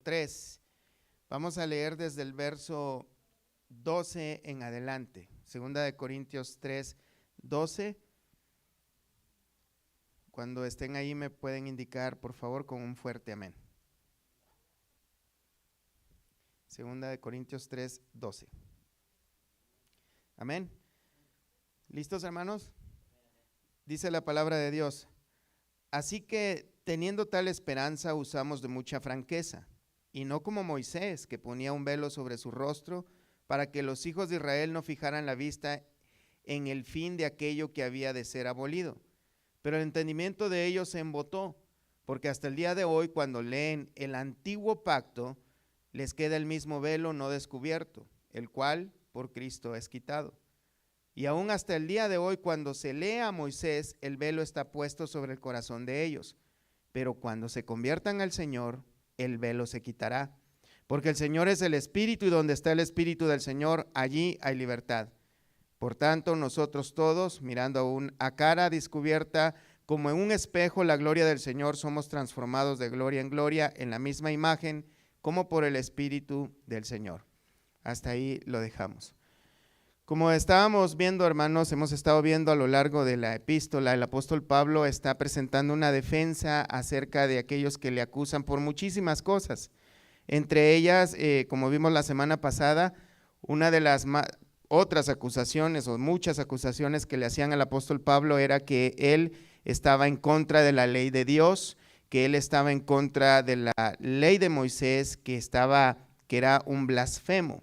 3. Vamos a leer desde el verso 12 en adelante. Segunda de Corintios 3, 12. Cuando estén ahí me pueden indicar, por favor, con un fuerte amén. Segunda de Corintios 3, 12. Amén. ¿Listos, hermanos? Dice la palabra de Dios: así que, teniendo tal esperanza, usamos de mucha franqueza, y no como Moisés, que ponía un velo sobre su rostro, para que los hijos de Israel no fijaran la vista en el fin de aquello que había de ser abolido. Pero el entendimiento de ellos se embotó, porque hasta el día de hoy, cuando leen el antiguo pacto, les queda el mismo velo no descubierto, el cual por Cristo es quitado. Y aún hasta el día de hoy, cuando se lee a Moisés, el velo está puesto sobre el corazón de ellos. Pero cuando se conviertan al Señor, el velo se quitará. Porque el Señor es el Espíritu, y donde está el Espíritu del Señor, allí hay libertad. Por tanto, nosotros todos, mirando aún a cara descubierta, como en un espejo, la gloria del Señor, somos transformados de gloria en gloria, en la misma imagen, como por el Espíritu del Señor. Hasta ahí lo dejamos. Como estábamos viendo, hermanos, hemos estado viendo a lo largo de la epístola, el apóstol Pablo está presentando una defensa acerca de aquellos que le acusan por muchísimas cosas. Entre ellas, como vimos la semana pasada, una de las otras acusaciones o muchas acusaciones que le hacían al apóstol Pablo era que él estaba en contra de la ley de Dios, que él estaba en contra de la ley de Moisés, que era un blasfemo.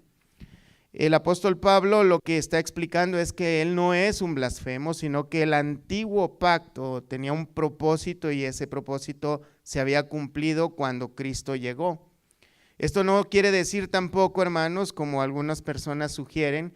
El apóstol Pablo lo que está explicando es que él no es un blasfemo, sino que el antiguo pacto tenía un propósito y ese propósito se había cumplido cuando Cristo llegó. Esto no quiere decir tampoco, hermanos, como algunas personas sugieren,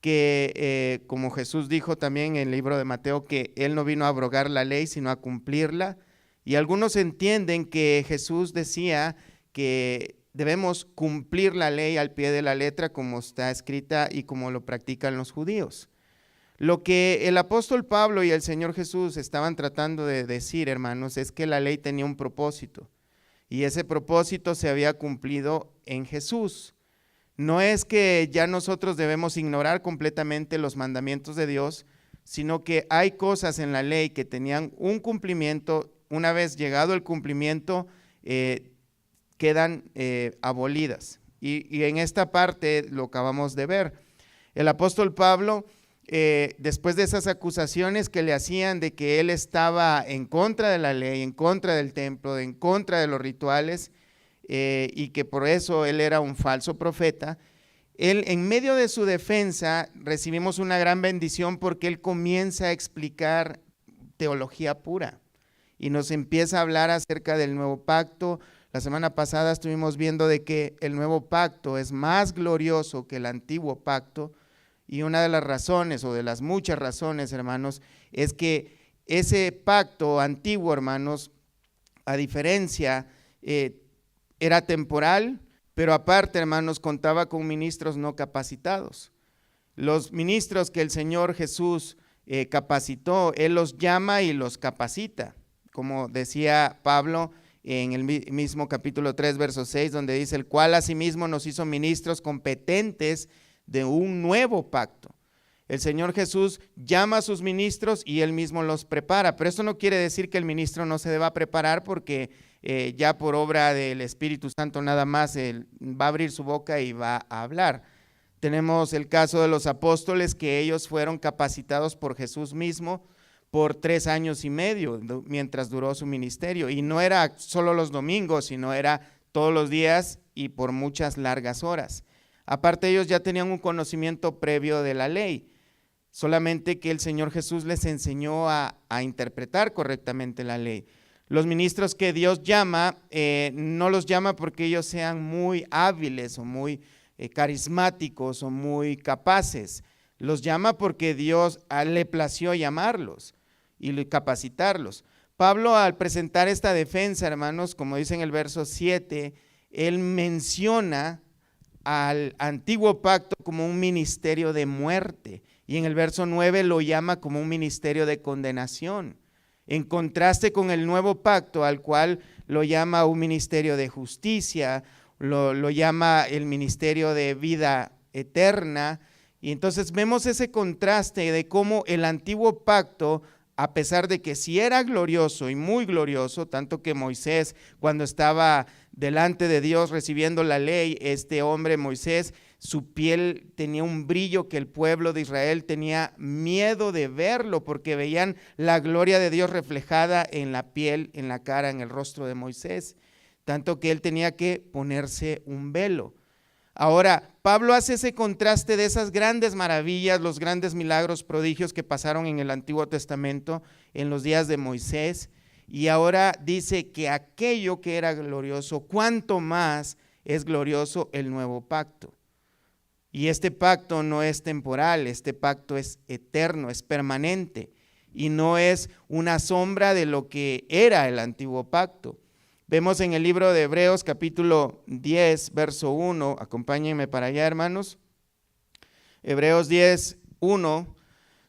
que como Jesús dijo también en el libro de Mateo, que él no vino a abrogar la ley, sino a cumplirla. Y algunos entienden que Jesús decía que debemos cumplir la ley al pie de la letra como está escrita y como lo practican los judíos. Lo que el apóstol Pablo y el Señor Jesús estaban tratando de decir, hermanos, es que la ley tenía un propósito y ese propósito se había cumplido en Jesús. No es que ya nosotros debemos ignorar completamente los mandamientos de Dios, sino que hay cosas en la ley que tenían un cumplimiento. Una vez llegado el cumplimiento, quedan abolidas. Y en esta parte lo acabamos de ver. El apóstol Pablo, después de esas acusaciones que le hacían de que él estaba en contra de la ley, en contra del templo, en contra de los rituales, y que por eso él era un falso profeta, él, en medio de su defensa, recibimos una gran bendición porque él comienza a explicar teología pura y nos empieza a hablar acerca del nuevo pacto. La semana pasada estuvimos viendo de que el nuevo pacto es más glorioso que el antiguo pacto, y una de las razones, o de las muchas razones, hermanos, es que ese pacto antiguo, hermanos, a diferencia, era temporal, pero aparte, hermanos, contaba con ministros no capacitados. Los ministros que el Señor Jesús capacitó, Él los llama y los capacita, como decía Pablo en el mismo capítulo 3, verso 6, donde dice: el cual asimismo nos hizo ministros competentes de un nuevo pacto. El Señor Jesús llama a sus ministros y Él mismo los prepara, pero esto no quiere decir que el ministro no se deba preparar, porque ya por obra del Espíritu Santo nada más Él va a abrir su boca y va a hablar. Tenemos el caso de los apóstoles, que ellos fueron capacitados por Jesús mismo por 3 años y medio, mientras duró su ministerio, y no era solo los domingos, sino era todos los días y por muchas largas horas. Aparte, ellos ya tenían un conocimiento previo de la ley, solamente que el Señor Jesús les enseñó a interpretar correctamente la ley. Los ministros que Dios llama, no los llama porque ellos sean muy hábiles o muy carismáticos o muy capaces. Los llama porque Dios le plació llamarlos y capacitarlos. Pablo, al presentar esta defensa, hermanos, como dice en el verso 7, él menciona al antiguo pacto como un ministerio de muerte, y en el verso 9 lo llama como un ministerio de condenación, en contraste con el nuevo pacto, al cual lo llama un ministerio de justicia, lo llama el ministerio de vida eterna. Y entonces vemos ese contraste de cómo el antiguo pacto, a pesar de que sí era glorioso y muy glorioso, tanto que Moisés, cuando estaba delante de Dios recibiendo la ley, este hombre Moisés, su piel tenía un brillo que el pueblo de Israel tenía miedo de verlo, porque veían la gloria de Dios reflejada en la piel, en la cara, en el rostro de Moisés, tanto que él tenía que ponerse un velo. Ahora, Pablo hace ese contraste de esas grandes maravillas, los grandes milagros, prodigios que pasaron en el Antiguo Testamento, en los días de Moisés, y ahora dice que aquello que era glorioso, cuánto más es glorioso el nuevo pacto. Y este pacto no es temporal, este pacto es eterno, es permanente, y no es una sombra de lo que era el antiguo pacto. Vemos en el libro de Hebreos capítulo 10, verso 1, acompáñenme para allá, hermanos. Hebreos 10, 1,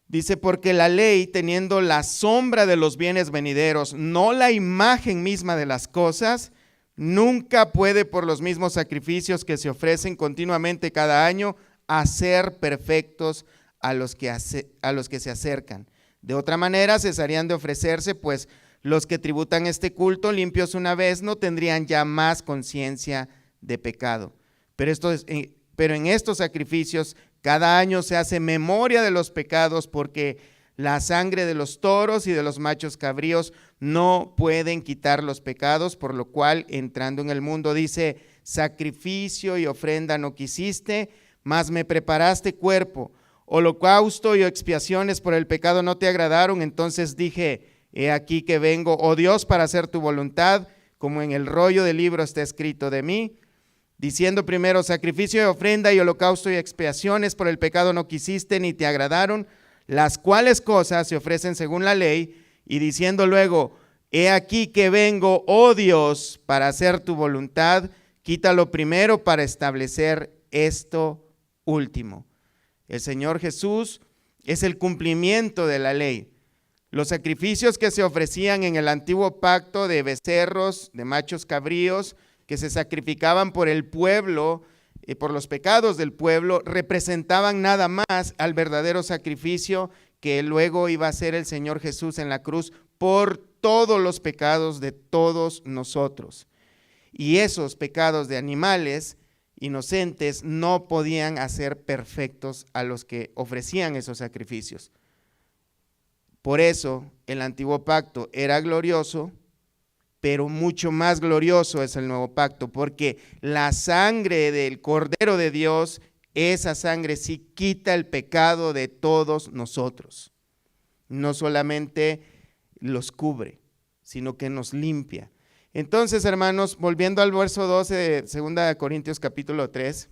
dice: porque la ley, teniendo la sombra de los bienes venideros, no la imagen misma de las cosas, nunca puede, por los mismos sacrificios que se ofrecen continuamente cada año, hacer perfectos a los que se acercan. De otra manera cesarían de ofrecerse, pues los que tributan este culto, limpios una vez, no tendrían ya más conciencia de pecado. Pero en estos sacrificios cada año se hace memoria de los pecados, porque la sangre de los toros y de los machos cabríos no pueden quitar los pecados, por lo cual, entrando en el mundo, dice: sacrificio y ofrenda no quisiste, mas me preparaste cuerpo. Holocausto y expiaciones por el pecado no te agradaron. Entonces dije: he aquí que vengo, oh Dios, para hacer tu voluntad, como en el rollo del libro está escrito de mí. Diciendo primero: sacrificio y ofrenda y holocausto y expiaciones por el pecado no quisiste, ni te agradaron, las cuales cosas se ofrecen según la ley. Y diciendo luego: he aquí que vengo, oh Dios, para hacer tu voluntad, quítalo primero para establecer esto último. El Señor Jesús es el cumplimiento de la ley. Los sacrificios que se ofrecían en el antiguo pacto de becerros, de machos cabríos, que se sacrificaban por el pueblo, por los pecados del pueblo, representaban nada más al verdadero sacrificio que luego iba a ser el Señor Jesús en la cruz por todos los pecados de todos nosotros. Y esos pecados de animales inocentes no podían hacer perfectos a los que ofrecían esos sacrificios. Por eso el antiguo pacto era glorioso, pero mucho más glorioso es el nuevo pacto, porque la sangre del Cordero de Dios, esa sangre sí quita el pecado de todos nosotros. No solamente los cubre, sino que nos limpia. Entonces, hermanos, volviendo al verso 12 de 2 Corintios capítulo 3,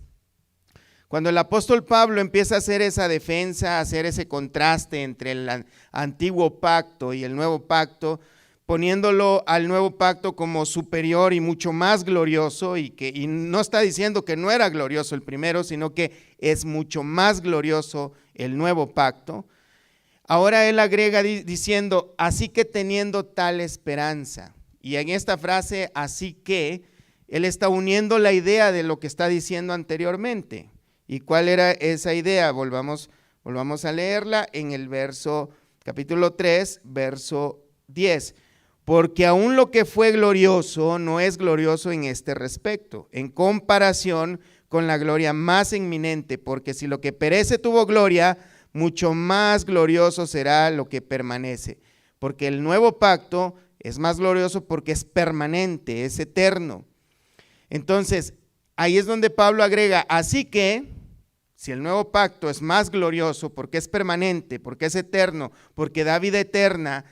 cuando el apóstol Pablo empieza a hacer esa defensa, a hacer ese contraste entre el antiguo pacto y el nuevo pacto, poniéndolo al nuevo pacto como superior y mucho más glorioso, y no está diciendo que no era glorioso el primero, sino que es mucho más glorioso el nuevo pacto. Ahora él agrega diciendo: así que teniendo tal esperanza. Y en esta frase, así que, él está uniendo la idea de lo que está diciendo anteriormente. ¿Y cuál era esa idea? Volvamos a leerla en el capítulo 3, verso 10. Porque aún lo que fue glorioso no es glorioso en este respecto, en comparación con la gloria más inminente, porque si lo que perece tuvo gloria, mucho más glorioso será lo que permanece. Porque el nuevo pacto es más glorioso porque es permanente, es eterno. Entonces, ahí es donde Pablo agrega: así que, si el nuevo pacto es más glorioso porque es permanente, porque es eterno, porque da vida eterna,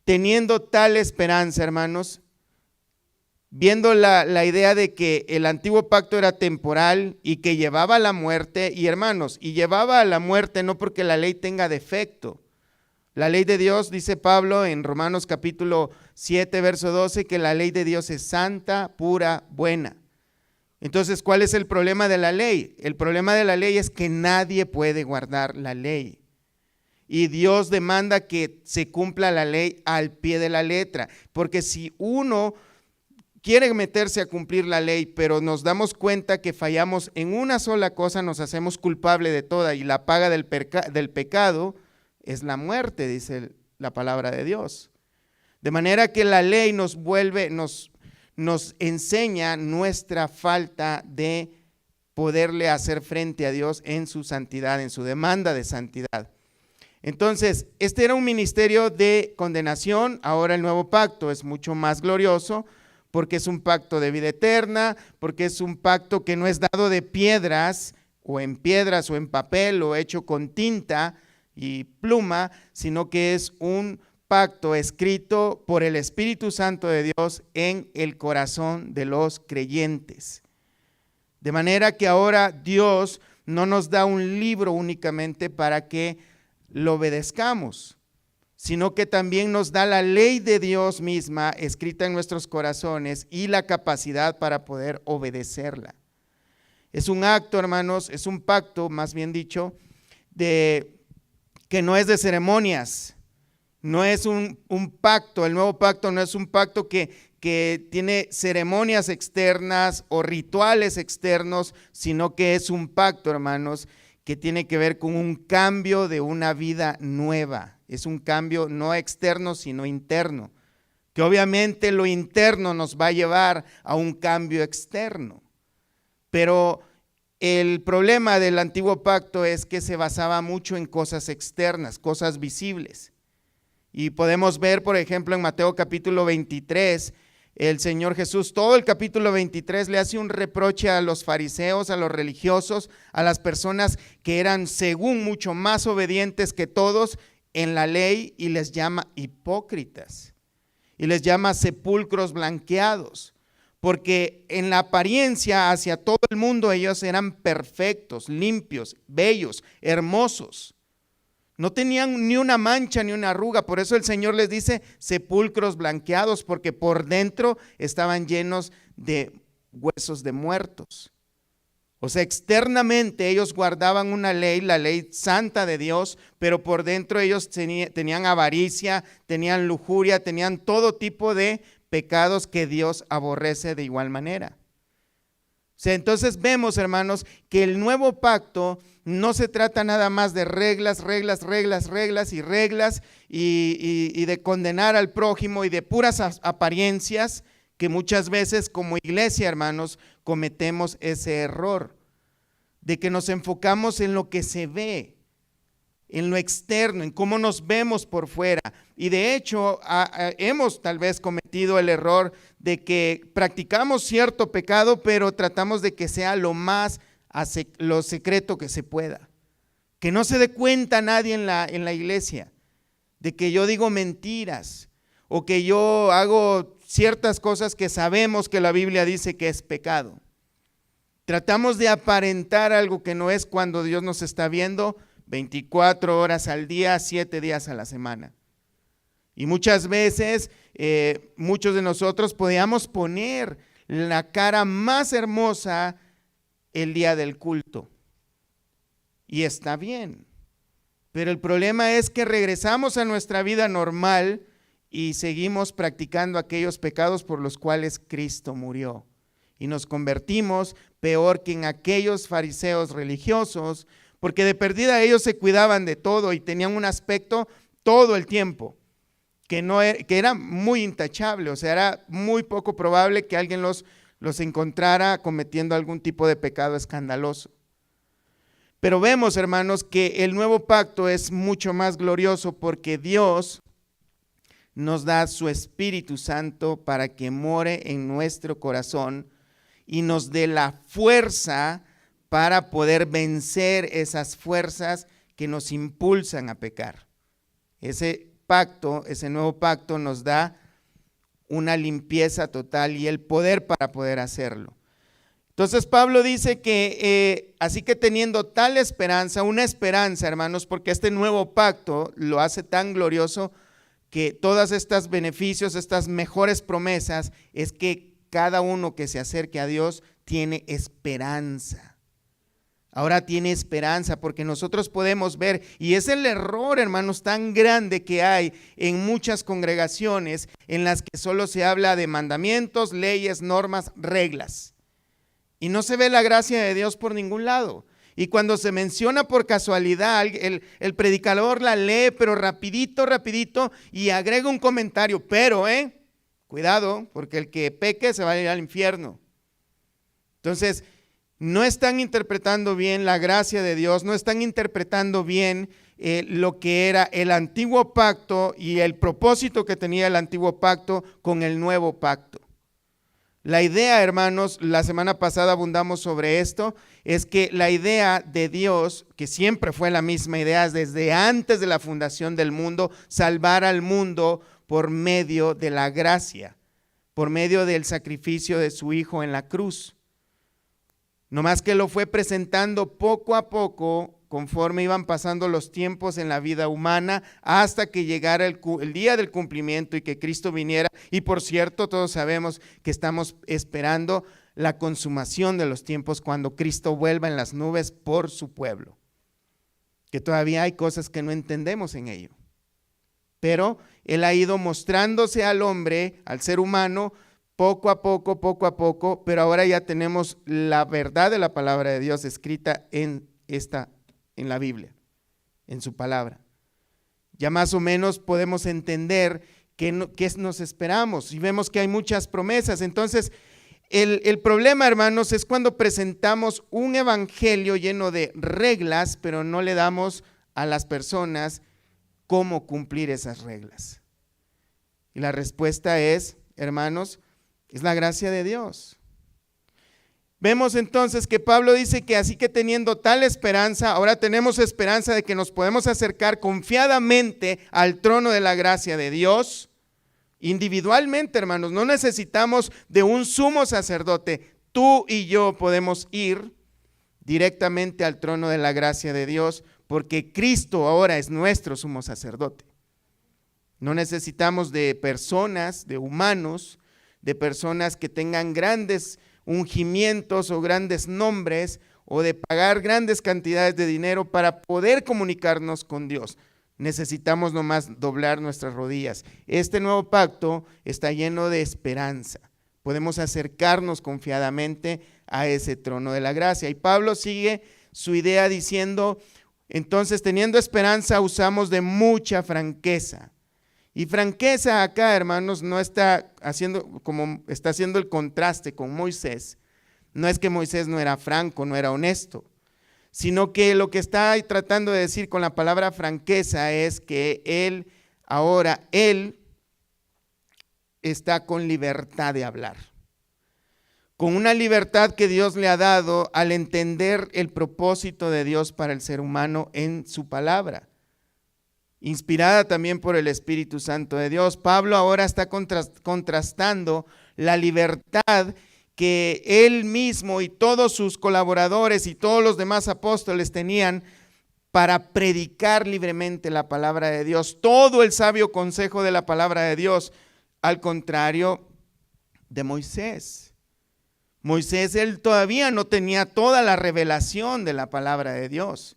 teniendo tal esperanza, hermanos, viendo la idea de que el antiguo pacto era temporal y que llevaba a la muerte, y hermanos, y llevaba a la muerte no porque la ley tenga defecto. La ley de Dios, dice Pablo en Romanos capítulo 7, verso 12, que la ley de Dios es santa, pura, buena. Entonces, ¿cuál es el problema de la ley? El problema de la ley es que nadie puede guardar la ley. Y Dios demanda que se cumpla la ley al pie de la letra. Porque si uno quiere meterse a cumplir la ley, pero nos damos cuenta que fallamos en una sola cosa, nos hacemos culpable de toda, y la paga del pecado es la muerte, dice la palabra de Dios. De manera que la ley nos enseña nuestra falta de poderle hacer frente a Dios en su santidad, en su demanda de santidad. Entonces, este era un ministerio de condenación. Ahora el nuevo pacto es mucho más glorioso, porque es un pacto de vida eterna, porque es un pacto que no es dado de piedras o en papel o hecho con tinta y pluma, sino que es un pacto escrito por el Espíritu Santo de Dios en el corazón de los creyentes. De manera que ahora Dios no nos da un libro únicamente para que lo obedezcamos, sino que también nos da la ley de Dios misma escrita en nuestros corazones y la capacidad para poder obedecerla. Es un acto, hermanos, es un pacto, más bien dicho, que no es de ceremonias, no es un pacto. El nuevo pacto no es un pacto que tiene ceremonias externas o rituales externos, sino que es un pacto, hermanos, que tiene que ver con un cambio de una vida nueva. Es un cambio no externo, sino interno, que obviamente lo interno nos va a llevar a un cambio externo. Pero el problema del antiguo pacto es que se basaba mucho en cosas externas, cosas visibles. Y podemos ver, por ejemplo, en Mateo capítulo 23, el Señor Jesús, todo el capítulo 23 le hace un reproche a los fariseos, a los religiosos, a las personas que eran según mucho más obedientes que todos en la ley, y les llama hipócritas y les llama sepulcros blanqueados, porque en la apariencia hacia todo el mundo ellos eran perfectos, limpios, bellos, hermosos. No tenían ni una mancha ni una arruga. Por eso el Señor les dice sepulcros blanqueados, porque por dentro estaban llenos de huesos de muertos. O sea, externamente ellos guardaban una ley, la ley santa de Dios, pero por dentro ellos tenían avaricia, tenían lujuria, tenían todo tipo de pecados que Dios aborrece de igual manera. O sea, entonces vemos, hermanos, que el nuevo pacto no se trata nada más de reglas y de condenar al prójimo y de puras apariencias, que muchas veces como iglesia, hermanos, cometemos ese error de que nos enfocamos en lo que se ve, en lo externo, en cómo nos vemos por fuera. Y de hecho hemos tal vez cometido el error de que practicamos cierto pecado, pero tratamos de que sea lo secreto que se pueda, que no se dé cuenta nadie en la iglesia, de que yo digo mentiras o que yo hago ciertas cosas que sabemos que la Biblia dice que es pecado. Tratamos de aparentar algo que no es, cuando Dios nos está viendo 24 horas al día, 7 días a la semana. Y muchas veces muchos de nosotros podíamos poner la cara más hermosa el día del culto, y está bien, pero el problema es que regresamos a nuestra vida normal y seguimos practicando aquellos pecados por los cuales Cristo murió, y nos convertimos peor que en aquellos fariseos religiosos, porque de perdida ellos se cuidaban de todo y tenían un aspecto todo el tiempo que era muy intachable. O sea, era muy poco probable que alguien los encontrara cometiendo algún tipo de pecado escandaloso. Pero vemos, hermanos, que el nuevo pacto es mucho más glorioso, porque Dios nos da su Espíritu Santo para que more en nuestro corazón y nos dé la fuerza para poder vencer esas fuerzas que nos impulsan a pecar. Ese nuevo pacto nos da una limpieza total y el poder para poder hacerlo. Entonces Pablo dice que así que teniendo tal esperanza, una esperanza, hermanos, porque este nuevo pacto lo hace tan glorioso, que todos estos beneficios, estas mejores promesas, es que cada uno que se acerque a Dios tiene esperanza. ahora tiene esperanza, porque nosotros podemos ver, y es el error, hermanos, tan grande que hay en muchas congregaciones en las que solo se habla de mandamientos, leyes, normas, reglas, y no se ve la gracia de Dios por ningún lado. Y cuando se menciona por casualidad, el predicador la lee, pero rapidito, y agrega un comentario, pero, cuidado, porque el que peque se va a ir al infierno. Entonces, no están interpretando bien la gracia de Dios, no están interpretando bien lo que era el antiguo pacto y el propósito que tenía el antiguo pacto con el nuevo pacto. La idea, hermanos, la semana pasada abundamos sobre esto, es que la idea de Dios, que siempre fue la misma idea desde antes de la fundación del mundo, salvar al mundo por medio de la gracia, por medio del sacrificio de su Hijo en la cruz. No más que lo fue presentando poco a poco conforme iban pasando los tiempos en la vida humana hasta que llegara el día del cumplimiento y que Cristo viniera. Y por cierto, todos sabemos que estamos esperando la consumación de los tiempos cuando Cristo vuelva en las nubes por su pueblo. Que todavía hay cosas que no entendemos en ello. Pero Él ha ido mostrándose al hombre, al ser humano, poco a poco, pero ahora ya tenemos la verdad de la palabra de Dios escrita en la Biblia, en su palabra. Ya más o menos podemos entender qué nos esperamos y vemos que hay muchas promesas. Entonces, el problema, hermanos, es cuando presentamos un evangelio lleno de reglas, pero no le damos a las personas cómo cumplir esas reglas. Y la respuesta es, hermanos, es la gracia de Dios. Vemos entonces que Pablo dice que así que teniendo tal esperanza, ahora tenemos esperanza de que nos podemos acercar confiadamente al trono de la gracia de Dios. Individualmente, hermanos, no necesitamos de un sumo sacerdote. Tú y yo podemos ir directamente al trono de la gracia de Dios porque Cristo ahora es nuestro sumo sacerdote. No necesitamos de personas, de humanos, de personas que tengan grandes ungimientos o grandes nombres o de pagar grandes cantidades de dinero para poder comunicarnos con Dios. Necesitamos nomás doblar nuestras rodillas. Este nuevo pacto está lleno de esperanza. Podemos acercarnos confiadamente a ese trono de la gracia. Y Pablo sigue su idea diciendo, entonces teniendo esperanza usamos de mucha franqueza. Y franqueza acá, hermanos, no está haciendo como está haciendo el contraste con Moisés. No es que Moisés no era franco, no era honesto, sino que lo que está tratando de decir con la palabra franqueza es que él está con libertad de hablar. Con una libertad que Dios le ha dado al entender el propósito de Dios para el ser humano en su palabra. Inspirada también por el Espíritu Santo de Dios. Pablo ahora está contrastando la libertad que él mismo y todos sus colaboradores y todos los demás apóstoles tenían para predicar libremente la palabra de Dios. Todo el sabio consejo de la palabra de Dios, al contrario de Moisés. Moisés, él todavía no tenía toda la revelación de la palabra de Dios.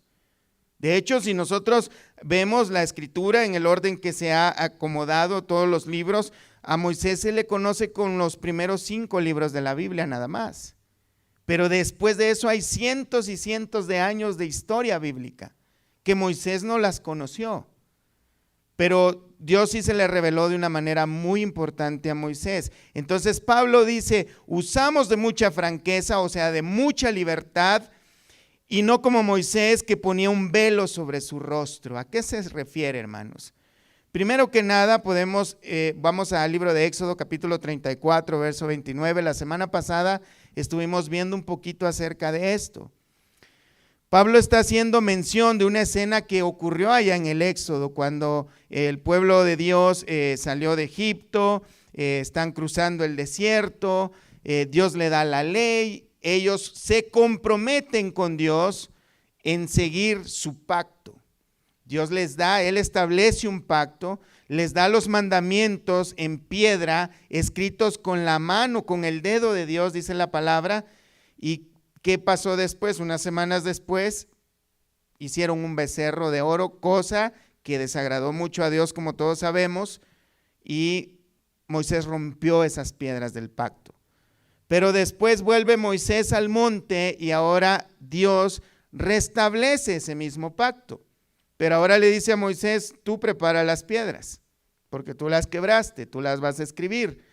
De hecho, si nosotros vemos la escritura en el orden que se ha acomodado todos los libros, a Moisés se le conoce con los primeros 5 libros de la Biblia nada más. Pero después de eso hay cientos y cientos de años de historia bíblica que Moisés no las conoció. Pero Dios sí se le reveló de una manera muy importante a Moisés. Entonces Pablo dice, usamos de mucha franqueza, o sea, de mucha libertad, y no como Moisés que ponía un velo sobre su rostro. ¿A qué se refiere, hermanos? Primero que nada vamos al libro de Éxodo capítulo 34, verso 29. La semana pasada estuvimos viendo un poquito acerca de esto. Pablo está haciendo mención de una escena que ocurrió allá en el Éxodo, cuando el pueblo de Dios salió de Egipto, están cruzando el desierto, Dios le da la ley. Ellos se comprometen con Dios en seguir su pacto. Dios les da, Él establece un pacto, les da los mandamientos en piedra, escritos con la mano, con el dedo de Dios, dice la palabra, y ¿Qué pasó después? Unas semanas después hicieron un becerro de oro, cosa que desagradó mucho a Dios, como todos sabemos, y Moisés rompió esas piedras del pacto. Pero después vuelve Moisés al monte y ahora Dios restablece ese mismo pacto. Pero ahora le dice a Moisés, tú prepara las piedras, porque tú las quebraste, tú las vas a escribir.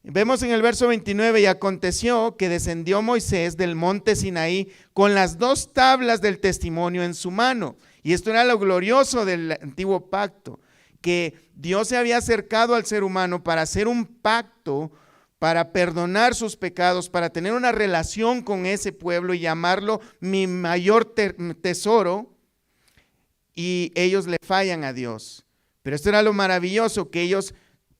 Vemos en el verso 29, y aconteció que descendió Moisés del monte Sinaí con las 2 tablas del testimonio en su mano. Y esto era lo glorioso del antiguo pacto, que Dios se había acercado al ser humano para hacer un pacto, para perdonar sus pecados, para tener una relación con ese pueblo y llamarlo mi mayor tesoro, y ellos le fallan a Dios. Pero esto era lo maravilloso, que ellos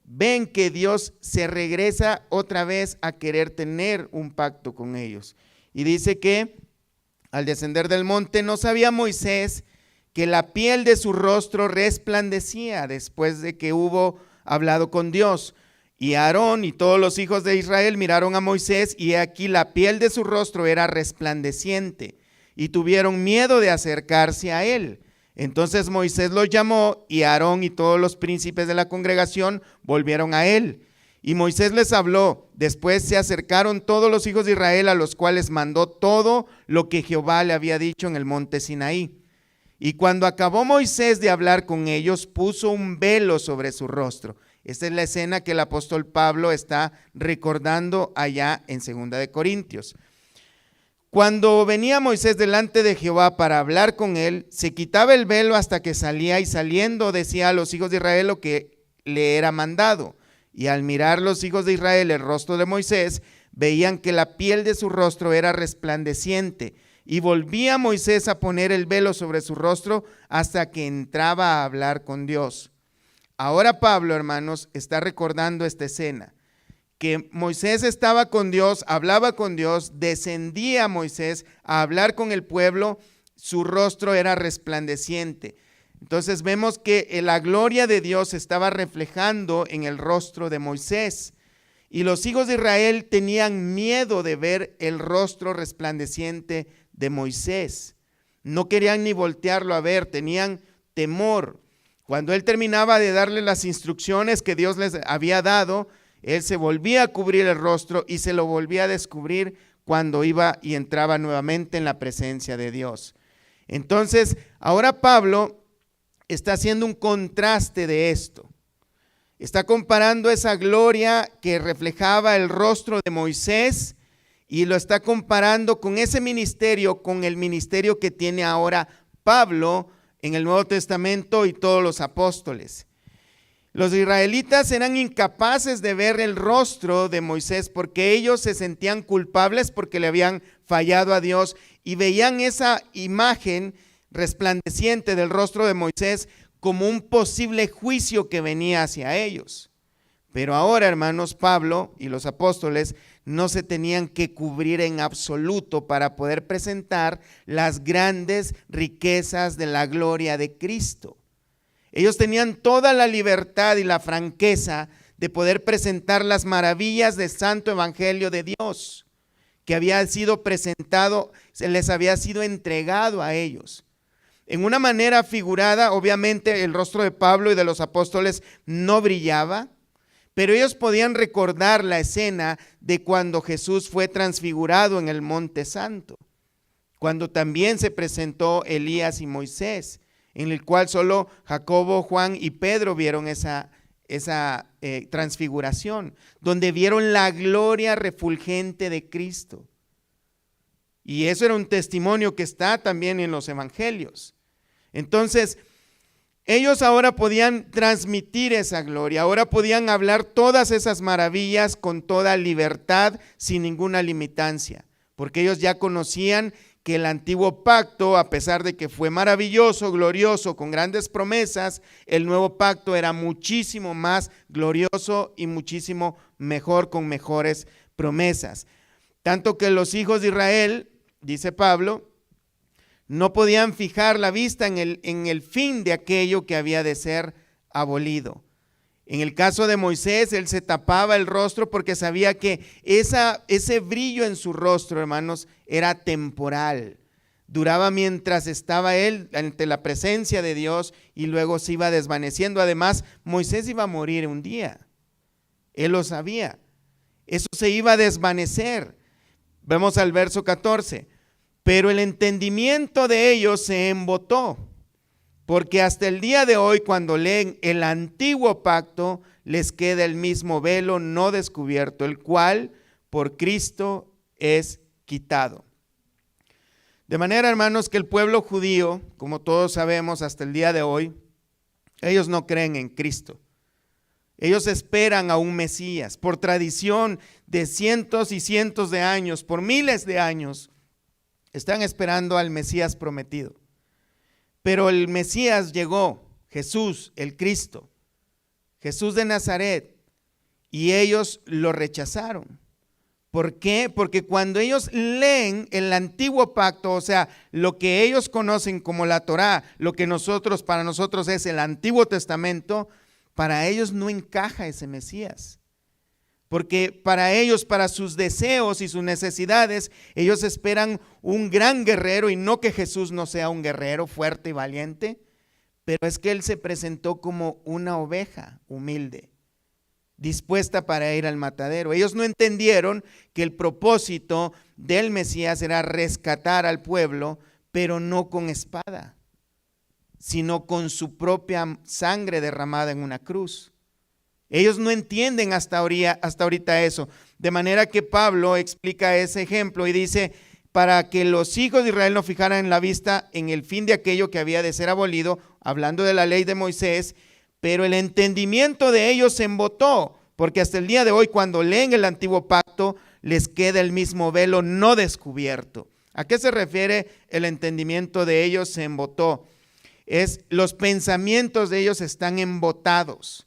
ven que Dios se regresa otra vez a querer tener un pacto con ellos. Y dice que al descender del monte no sabía Moisés que la piel de su rostro resplandecía después de que hubo hablado con Dios. Y Aarón y todos los hijos de Israel miraron a Moisés, y aquí la piel de su rostro era resplandeciente, y tuvieron miedo de acercarse a él. Entonces Moisés los llamó, y Aarón y todos los príncipes de la congregación volvieron a él. Y Moisés les habló. Después se acercaron todos los hijos de Israel, a los cuales mandó todo lo que Jehová le había dicho en el monte Sinaí. Y cuando acabó Moisés de hablar con ellos, puso un velo sobre su rostro. Esta es la escena que el apóstol Pablo está recordando allá en 2 de Corintios. Cuando venía Moisés delante de Jehová para hablar con él, se quitaba el velo hasta que salía, y saliendo decía a los hijos de Israel lo que le era mandado. Y al mirar los hijos de Israel el rostro de Moisés, veían que la piel de su rostro era resplandeciente. Y volvía Moisés a poner el velo sobre su rostro hasta que entraba a hablar con Dios. Ahora Pablo, hermanos, está recordando esta escena, que Moisés estaba con Dios, hablaba con Dios, descendía Moisés a hablar con el pueblo, su rostro era resplandeciente. Entonces vemos que la gloria de Dios estaba reflejando en el rostro de Moisés, y los hijos de Israel tenían miedo de ver el rostro resplandeciente de Moisés. No querían ni voltearlo a ver, tenían temor. Cuando él terminaba de darle las instrucciones que Dios les había dado, él se volvía a cubrir el rostro y se lo volvía a descubrir cuando iba y entraba nuevamente en la presencia de Dios. Entonces, ahora Pablo está haciendo un contraste de esto. Está comparando esa gloria que reflejaba el rostro de Moisés y lo está comparando con ese ministerio, con el ministerio que tiene ahora Pablo en el Nuevo Testamento y todos los apóstoles. Los israelitas eran incapaces de ver el rostro de Moisés porque ellos se sentían culpables porque le habían fallado a Dios, y veían esa imagen resplandeciente del rostro de Moisés como un posible juicio que venía hacia ellos. Pero ahora, hermanos, Pablo y los apóstoles no se tenían que cubrir en absoluto para poder presentar las grandes riquezas de la gloria de Cristo. Ellos tenían toda la libertad y la franqueza de poder presentar las maravillas del santo evangelio de Dios, que había sido presentado, se les había sido entregado a ellos. En una manera figurada, obviamente el rostro de Pablo y de los apóstoles no brillaba, pero ellos podían recordar la escena de cuando Jesús fue transfigurado en el Monte Santo, cuando también se presentó Elías y Moisés, en el cual solo Jacobo, Juan y Pedro vieron esa transfiguración, donde vieron la gloria refulgente de Cristo. Y eso era un testimonio que está también en los evangelios. Entonces, ellos ahora podían transmitir esa gloria, ahora podían hablar todas esas maravillas con toda libertad, sin ninguna limitancia, porque ellos ya conocían que el antiguo pacto, a pesar de que fue maravilloso, glorioso, con grandes promesas, el nuevo pacto era muchísimo más glorioso y muchísimo mejor, con mejores promesas. Tanto que los hijos de Israel, dice Pablo, no podían fijar la vista en el fin de aquello que había de ser abolido. En el caso de Moisés, él se tapaba el rostro porque sabía que ese brillo en su rostro, hermanos, era temporal. Duraba mientras estaba él ante la presencia de Dios y luego se iba desvaneciendo. Además, Moisés iba a morir un día. Él lo sabía. Eso se iba a desvanecer. Vemos al verso 14. Pero el entendimiento de ellos se embotó, porque hasta el día de hoy, cuando leen el antiguo pacto, les queda el mismo velo no descubierto, el cual por Cristo es quitado. De manera, hermanos, que el pueblo judío, como todos sabemos hasta el día de hoy, ellos no creen en Cristo. Ellos esperan a un Mesías. Por tradición de cientos y cientos de años, por miles de años, están esperando al Mesías prometido. Pero el Mesías llegó, Jesús, el Cristo, Jesús de Nazaret, y ellos lo rechazaron. ¿Por qué? Porque cuando ellos leen el antiguo pacto, o sea, lo que ellos conocen como la Torá, lo que para nosotros es el Antiguo Testamento, para ellos no encaja ese Mesías. Porque para ellos, para sus deseos y sus necesidades, ellos esperan un gran guerrero, y no que Jesús no sea un guerrero fuerte y valiente, pero es que Él se presentó como una oveja humilde, dispuesta para ir al matadero. Ellos no entendieron que el propósito del Mesías era rescatar al pueblo, pero no con espada, sino con su propia sangre derramada en una cruz. Ellos no entienden hasta ahorita eso. De manera que Pablo explica ese ejemplo y dice, para que los hijos de Israel no fijaran la vista en el fin de aquello que había de ser abolido, hablando de la ley de Moisés, pero el entendimiento de ellos se embotó, porque hasta el día de hoy, cuando leen el antiguo pacto, les queda el mismo velo no descubierto. ¿A qué se refiere el entendimiento de ellos se embotó? Los pensamientos de ellos están embotados.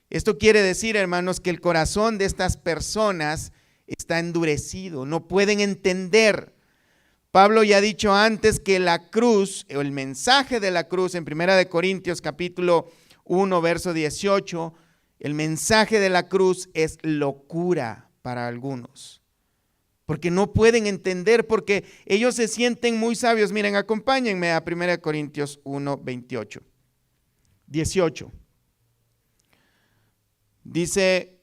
Esto quiere decir, hermanos, que el corazón de estas personas está endurecido, no pueden entender. Pablo ya ha dicho antes que la cruz, o el mensaje de la cruz, en 1 Corintios capítulo 1, verso 18, el mensaje de la cruz es locura para algunos, porque no pueden entender, porque ellos se sienten muy sabios. Miren, acompáñenme a 1 Corintios 1, 18. Dice,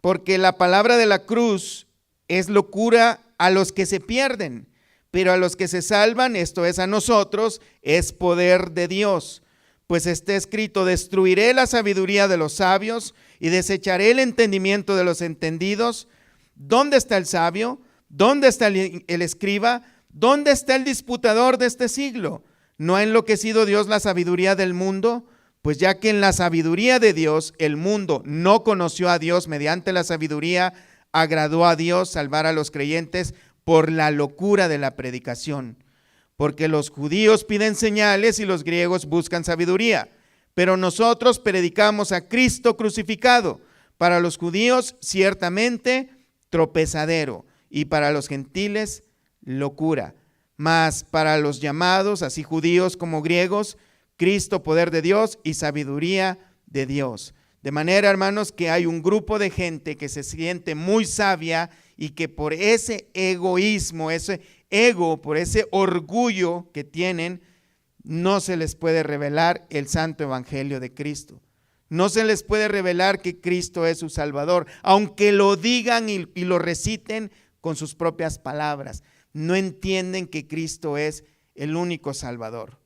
porque la palabra de la cruz es locura a los que se pierden, pero a los que se salvan, esto es a nosotros, es poder de Dios. Pues está escrito, destruiré la sabiduría de los sabios y desecharé el entendimiento de los entendidos. ¿Dónde está el sabio? ¿Dónde está el escriba? ¿Dónde está el disputador de este siglo? ¿No ha enloquecido Dios la sabiduría del mundo? Pues ya que en la sabiduría de Dios el mundo no conoció a Dios, mediante la sabiduría agradó a Dios salvar a los creyentes por la locura de la predicación. Porque los judíos piden señales y los griegos buscan sabiduría, pero nosotros predicamos a Cristo crucificado, para los judíos ciertamente tropezadero y para los gentiles locura, mas para los llamados, así judíos como griegos, Cristo, poder de Dios y sabiduría de Dios. De manera, hermanos, que hay un grupo de gente que se siente muy sabia y que por ese egoísmo, ese ego, por ese orgullo que tienen, no se les puede revelar el santo evangelio de Cristo. No se les puede revelar que Cristo es su Salvador, aunque lo digan y lo reciten con sus propias palabras. No entienden que Cristo es el único Salvador.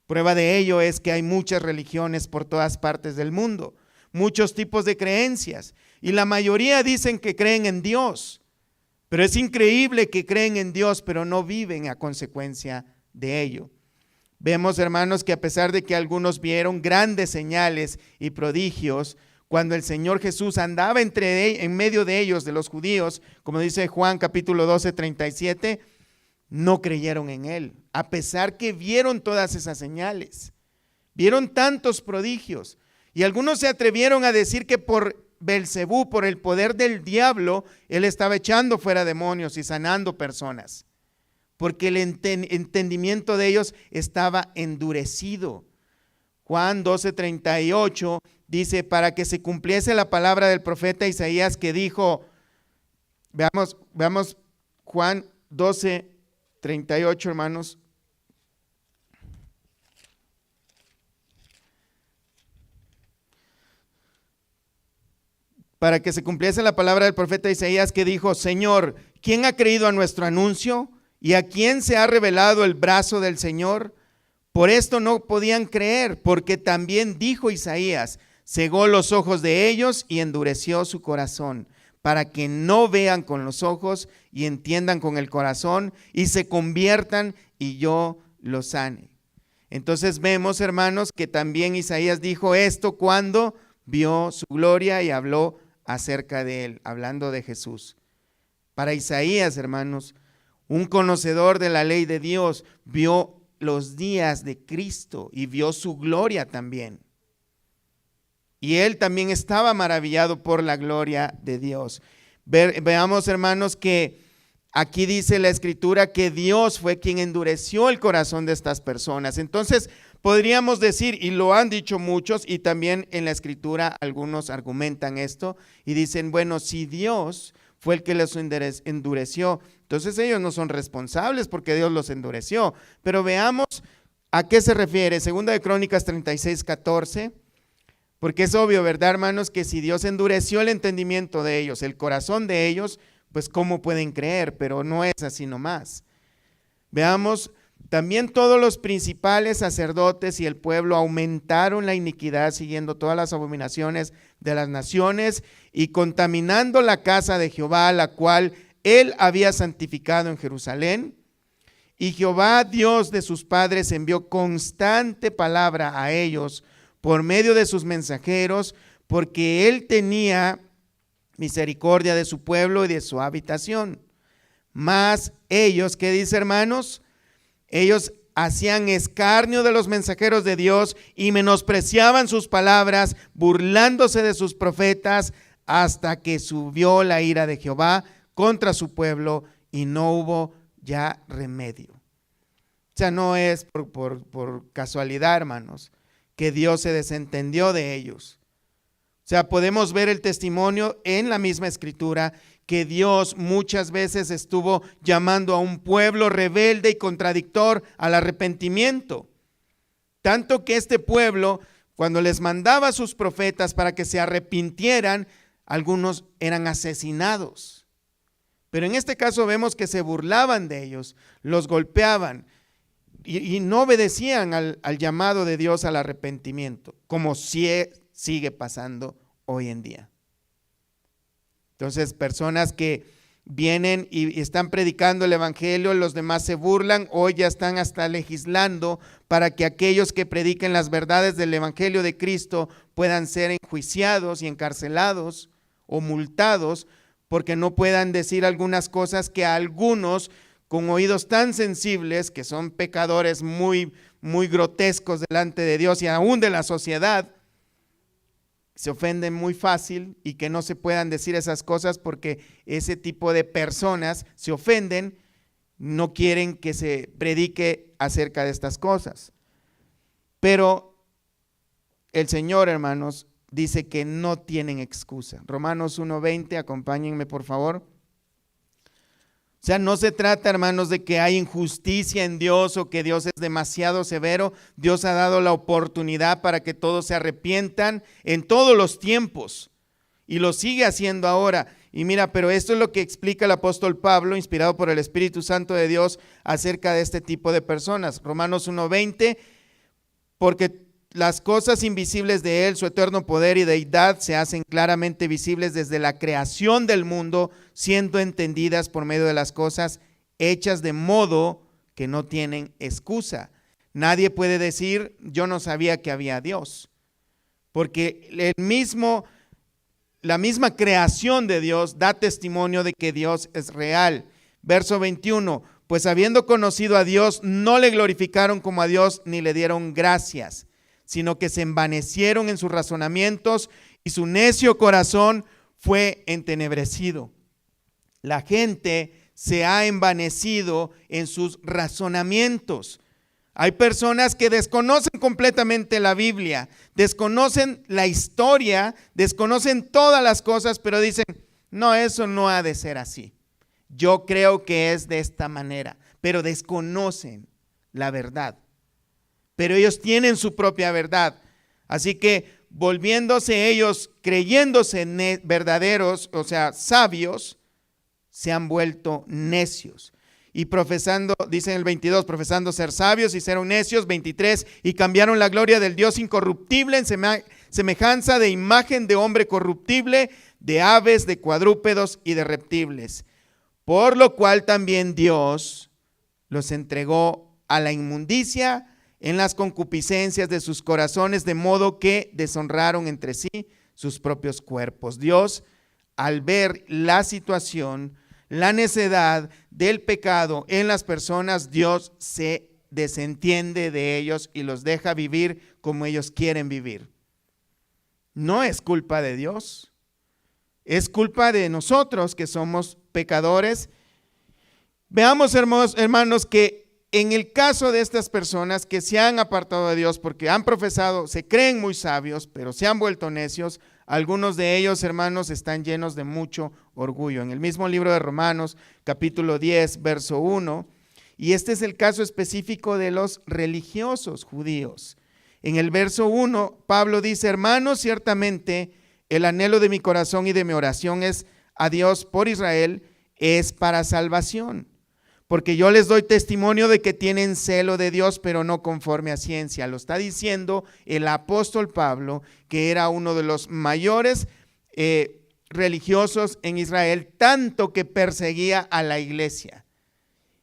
Prueba de ello es que hay muchas religiones por todas partes del mundo, muchos tipos de creencias, y la mayoría dicen que creen en Dios, pero es increíble que creen en Dios, pero no viven a consecuencia de ello. Vemos, hermanos, que a pesar de que algunos vieron grandes señales y prodigios, cuando el Señor Jesús andaba en medio de ellos, de los judíos, como dice Juan capítulo 12, 37, no creyeron en Él, a pesar que vieron todas esas señales, vieron tantos prodigios, y algunos se atrevieron a decir que por Belcebú, por el poder del diablo, Él estaba echando fuera demonios y sanando personas, porque el entendimiento de ellos estaba endurecido. Juan 12:38 dice, para que se cumpliese la palabra del profeta Isaías que dijo, veamos Juan 12:38, hermanos. Para que se cumpliese la palabra del profeta Isaías que dijo, Señor, ¿quién ha creído a nuestro anuncio? ¿Y a quién se ha revelado el brazo del Señor? Por esto no podían creer, porque también dijo Isaías, cegó los ojos de ellos y endureció su corazón, para que no vean con los ojos y entiendan con el corazón y se conviertan y yo los sane. Entonces vemos, hermanos, que también Isaías dijo esto cuando vio su gloria y habló acerca de él, hablando de Jesús. Para Isaías, hermanos, un conocedor de la ley de Dios, vio los días de Cristo y vio su gloria también. Y él también estaba maravillado por la gloria de Dios. Veamos, hermanos, que aquí dice la Escritura que Dios fue quien endureció el corazón de estas personas. Entonces, podríamos decir, y lo han dicho muchos, y también en la Escritura algunos argumentan esto, y dicen, bueno, si Dios fue el que los endureció, entonces ellos no son responsables porque Dios los endureció. Pero veamos a qué se refiere. Segunda de Crónicas 36:14, porque es obvio, ¿verdad, hermanos? Que si Dios endureció el entendimiento de ellos, el corazón de ellos, pues ¿cómo pueden creer? Pero no es así nomás. Veamos, también todos los principales sacerdotes y el pueblo aumentaron la iniquidad siguiendo todas las abominaciones de las naciones y contaminando la casa de Jehová, la cual él había santificado en Jerusalén. Y Jehová, Dios de sus padres, envió constante palabra a ellos por medio de sus mensajeros, porque él tenía misericordia de su pueblo y de su habitación. Mas ellos, ¿qué dice, hermanos? Ellos hacían escarnio de los mensajeros de Dios y menospreciaban sus palabras, burlándose de sus profetas, hasta que subió la ira de Jehová contra su pueblo y no hubo ya remedio. O sea, no es por casualidad, hermanos, que Dios se desentendió de ellos. O sea, podemos ver el testimonio en la misma Escritura que Dios muchas veces estuvo llamando a un pueblo rebelde y contradictor al arrepentimiento. Tanto que este pueblo, cuando les mandaba a sus profetas para que se arrepintieran, algunos eran asesinados. Pero en este caso vemos que se burlaban de ellos, los golpeaban y no obedecían al llamado de Dios al arrepentimiento, como sigue pasando hoy en día. Entonces, personas que vienen y están predicando el evangelio, los demás se burlan, hoy ya están hasta legislando para que aquellos que prediquen las verdades del evangelio de Cristo puedan ser enjuiciados y encarcelados o multados, porque no puedan decir algunas cosas que a algunos con oídos tan sensibles, que son pecadores muy grotescos delante de Dios y aún de la sociedad, se ofenden muy fácil, y que no se puedan decir esas cosas porque ese tipo de personas se ofenden, no quieren que se predique acerca de estas cosas. Pero el Señor, hermanos, dice que no tienen excusa. Romanos 1:20, acompáñenme por favor. O sea, no se trata, hermanos, de que hay injusticia en Dios o que Dios es demasiado severo. Dios ha dado la oportunidad para que todos se arrepientan en todos los tiempos y lo sigue haciendo ahora. Y mira, pero esto es lo que explica el apóstol Pablo, inspirado por el Espíritu Santo de Dios, acerca de este tipo de personas. Romanos 1:20, porque las cosas invisibles de Él, su eterno poder y deidad, se hacen claramente visibles desde la creación del mundo, siendo entendidas por medio de las cosas hechas, de modo que no tienen excusa. Nadie puede decir, yo no sabía que había Dios, porque la misma creación de Dios da testimonio de que Dios es real. Verso 21, pues habiendo conocido a Dios, no le glorificaron como a Dios ni le dieron gracias, sino que se envanecieron en sus razonamientos y su necio corazón fue entenebrecido. La gente se ha envanecido en sus razonamientos. Hay personas que desconocen completamente la Biblia, desconocen la historia, desconocen todas las cosas, pero dicen, no, eso no ha de ser así. Yo creo que es de esta manera, pero desconocen la verdad. Pero ellos tienen su propia verdad. Así que volviéndose ellos, creyéndose verdaderos, o sea, sabios, se han vuelto necios. Y profesando, dice en el 22, profesando ser sabios y ser necios, 23, y cambiaron la gloria del Dios incorruptible en semejanza de imagen de hombre corruptible, de aves, de cuadrúpedos y de reptiles. Por lo cual también Dios los entregó a la inmundicia en las concupiscencias de sus corazones, de modo que deshonraron entre sí sus propios cuerpos. Dios, al ver la situación, la necedad del pecado en las personas, Dios se desentiende de ellos y los deja vivir como ellos quieren vivir. No es culpa de Dios, es culpa de nosotros que somos pecadores. Veamos, hermanos, que en el caso de estas personas que se han apartado de Dios porque han profesado, se creen muy sabios, pero se han vuelto necios, algunos de ellos, hermanos, están llenos de mucho orgullo. En el mismo libro de Romanos, capítulo 10, verso 1, y este es el caso específico de los religiosos judíos. En el verso 1, Pablo dice, hermanos, ciertamente el anhelo de mi corazón y de mi oración es a Dios por Israel, es para salvación. Porque yo les doy testimonio de que tienen celo de Dios, pero no conforme a ciencia. Lo está diciendo el apóstol Pablo, que era uno de los mayores religiosos en Israel, tanto que perseguía a la iglesia.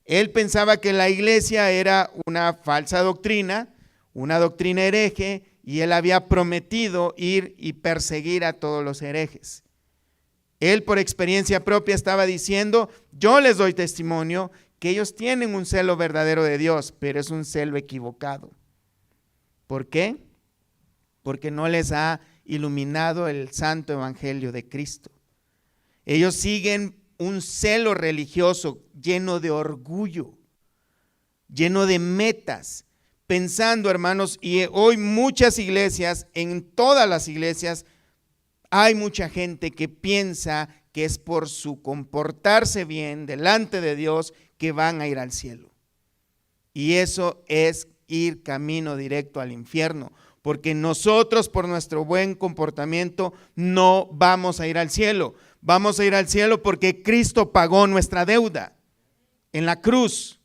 Él pensaba que la iglesia era una falsa doctrina, una doctrina hereje, y él había prometido ir y perseguir a todos los herejes. Él por experiencia propia estaba diciendo, yo les doy testimonio que ellos tienen un celo verdadero de Dios, pero es un celo equivocado. ¿Por qué? Porque no les ha iluminado el santo evangelio de Cristo. Ellos siguen un celo religioso lleno de orgullo, lleno de metas, pensando, hermanos, y hoy muchas iglesias, en todas las iglesias, hay mucha gente que piensa que es por su comportarse bien delante de Dios que van a ir al cielo. Y eso es ir camino directo al infierno, porque nosotros por nuestro buen comportamiento no vamos a ir al cielo. Vamos a ir al cielo porque Cristo pagó nuestra deuda en la cruz.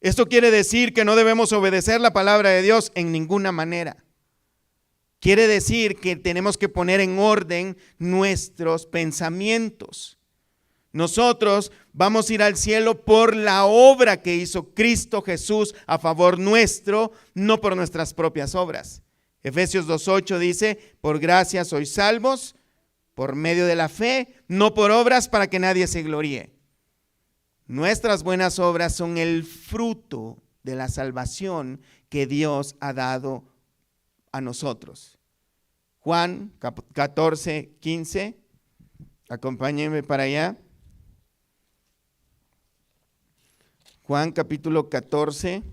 Esto quiere decir que no debemos obedecer la palabra de Dios en ninguna manera. Quiere decir que tenemos que poner en orden nuestros pensamientos. Nosotros vamos a ir al cielo por la obra que hizo Cristo Jesús a favor nuestro, no por nuestras propias obras. Efesios 2:8 dice, por gracia sois salvos, por medio de la fe, no por obras para que nadie se gloríe. Nuestras buenas obras son el fruto de la salvación que Dios ha dado a nosotros. Juan 14:15, acompáñenme para allá. Juan capítulo 14,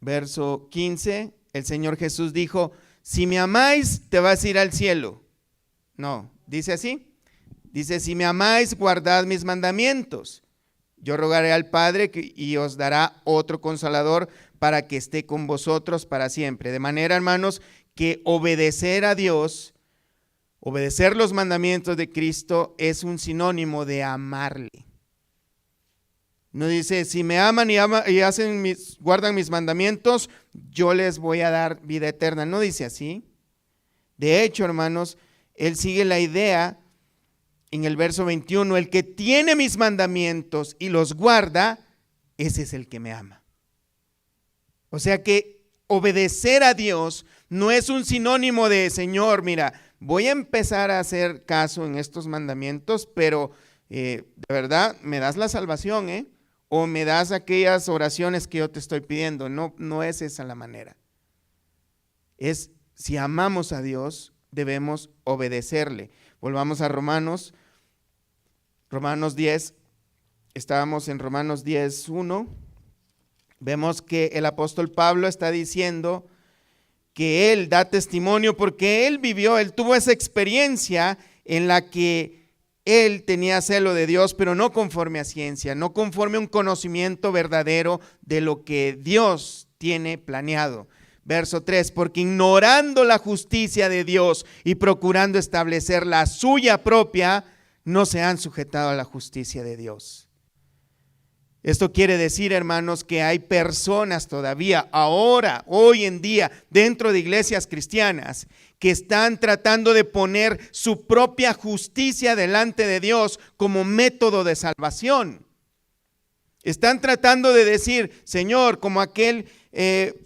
verso 15, el Señor Jesús dijo, si me amáis, te vas a ir al cielo. No, dice así, dice, si me amáis, guardad mis mandamientos. Yo rogaré al Padre y os dará otro consolador para que esté con vosotros para siempre. De manera, hermanos, que obedecer a Dios, obedecer los mandamientos de Cristo es un sinónimo de amarle. No dice, si me aman y guardan mis mandamientos, yo les voy a dar vida eterna. No dice así. De hecho, hermanos, él sigue la idea en el verso 21, el que tiene mis mandamientos y los guarda, ese es el que me ama. O sea que obedecer a Dios no es un sinónimo de, Señor, mira, voy a empezar a hacer caso en estos mandamientos, pero de verdad me das la salvación, o me das aquellas oraciones que yo te estoy pidiendo. No, no es esa la manera. Es, si amamos a Dios, debemos obedecerle. Volvamos a Romanos 10, estábamos en Romanos 10:1, vemos que el apóstol Pablo está diciendo que él da testimonio porque él vivió, él tuvo esa experiencia en la que él tenía celo de Dios, pero no conforme a ciencia, no conforme a un conocimiento verdadero de lo que Dios tiene planeado. Verso 3, porque ignorando la justicia de Dios y procurando establecer la suya propia, no se han sujetado a la justicia de Dios. Esto quiere decir, hermanos, que hay personas todavía ahora, hoy en día, dentro de iglesias cristianas, que están tratando de poner su propia justicia delante de Dios como método de salvación. Están tratando de decir, Señor, como aquel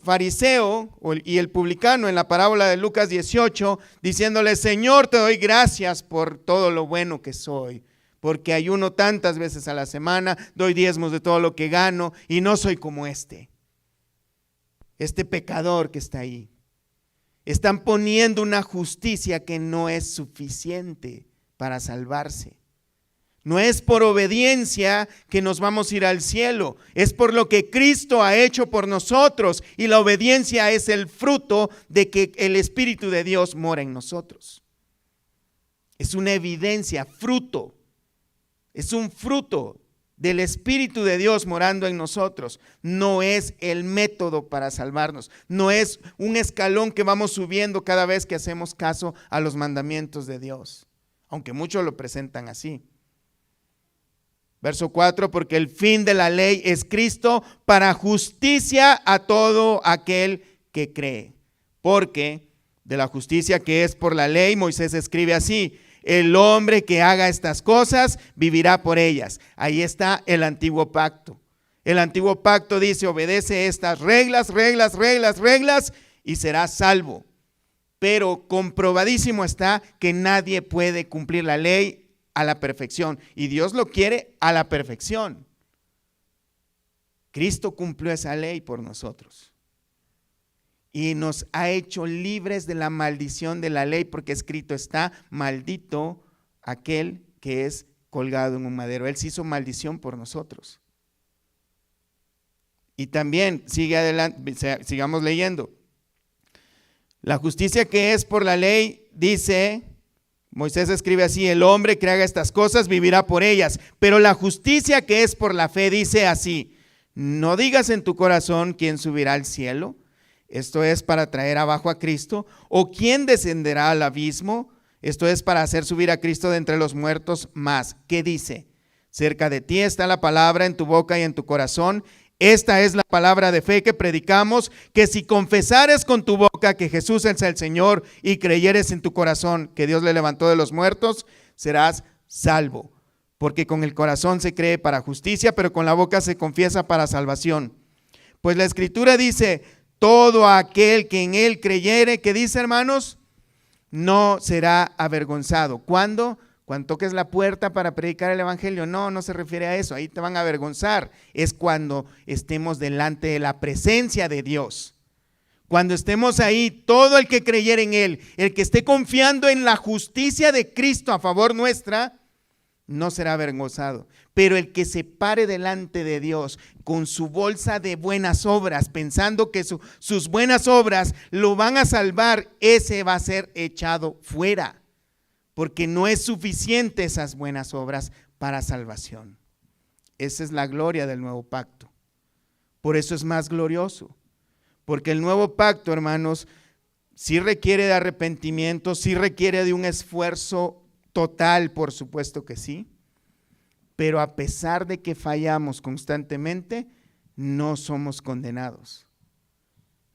fariseo y el publicano en la parábola de Lucas 18, diciéndole, Señor, te doy gracias por todo lo bueno que soy, porque ayuno tantas veces a la semana, doy diezmos de todo lo que gano y no soy como este pecador que está ahí. Están poniendo una justicia que no es suficiente para salvarse. No es por obediencia que nos vamos a ir al cielo, es por lo que Cristo ha hecho por nosotros, y la obediencia es el fruto de que el Espíritu de Dios mora en nosotros. Es una evidencia, fruto. Es un fruto del Espíritu de Dios morando en nosotros. No es el método para salvarnos. No es un escalón que vamos subiendo cada vez que hacemos caso a los mandamientos de Dios, aunque muchos lo presentan así. Verso 4, porque el fin de la ley es Cristo para justicia a todo aquel que cree. Porque de la justicia que es por la ley, Moisés escribe así: el hombre que haga estas cosas vivirá por ellas. Ahí está el antiguo pacto. El antiguo pacto dice, obedece estas reglas y serás salvo. Pero comprobadísimo está que nadie puede cumplir la ley a la perfección, y Dios lo quiere a la perfección. Cristo cumplió esa ley por nosotros y nos ha hecho libres de la maldición de la ley, porque escrito está, maldito aquel que es colgado en un madero. Él se hizo maldición por nosotros. Y también sigue adelante, sigamos leyendo. La justicia que es por la ley, dice Moisés, escribe así: el hombre que haga estas cosas vivirá por ellas. Pero la justicia que es por la fe dice así: no digas en tu corazón quién subirá al cielo, esto es para traer abajo a Cristo, o quién descenderá al abismo, esto es para hacer subir a Cristo de entre los muertos. Más, ¿qué dice? Cerca de ti está la palabra, en tu boca y en tu corazón. Esta es la palabra de fe que predicamos, que si confesares con tu boca que Jesús es el Señor y creyeres en tu corazón que Dios le levantó de los muertos, serás salvo. Porque con el corazón se cree para justicia, pero con la boca se confiesa para salvación. Pues la Escritura dice, todo aquel que en él creyere, ¿qué dice, hermanos? No será avergonzado. ¿Cuándo? Cuando toques la puerta para predicar el evangelio. No se refiere a eso, ahí te van a avergonzar. Es cuando estemos delante de la presencia de Dios. Cuando estemos ahí, todo el que creyere en él, el que esté confiando en la justicia de Cristo a favor nuestra, no será avergonzado. Pero el que se pare delante de Dios con su bolsa de buenas obras, pensando que sus buenas obras lo van a salvar, ese va a ser echado fuera. Porque no es suficiente esas buenas obras para salvación. Esa es la gloria del nuevo pacto. Por eso es más glorioso. Porque el nuevo pacto, hermanos, sí requiere de arrepentimiento, sí requiere de un esfuerzo total, por supuesto que sí. Pero a pesar de que fallamos constantemente, no somos condenados.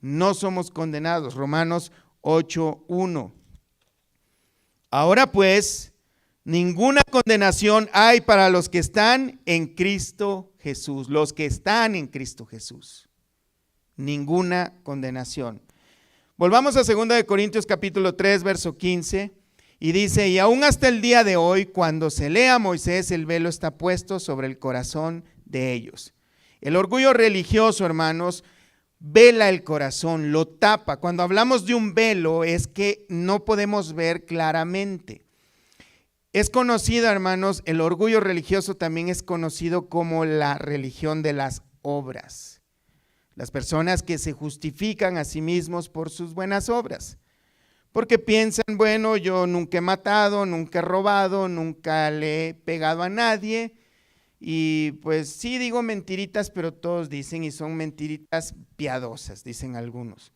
No somos condenados. Romanos 8:1. Ahora pues, ninguna condenación hay para los que están en Cristo Jesús. Los que están en Cristo Jesús. Ninguna condenación. Volvamos a 2 de Corintios capítulo 3, verso 15. Y dice, y aún hasta el día de hoy, cuando se lea a Moisés, el velo está puesto sobre el corazón de ellos. El orgullo religioso, hermanos, vela el corazón, lo tapa. Cuando hablamos de un velo es que no podemos ver claramente. Es conocido, hermanos, el orgullo religioso también es conocido como la religión de las obras. Las personas que se justifican a sí mismos por sus buenas obras, porque piensan, bueno, yo nunca he matado, nunca he robado, nunca le he pegado a nadie, y pues sí digo mentiritas, pero todos dicen, y son mentiritas piadosas, dicen algunos.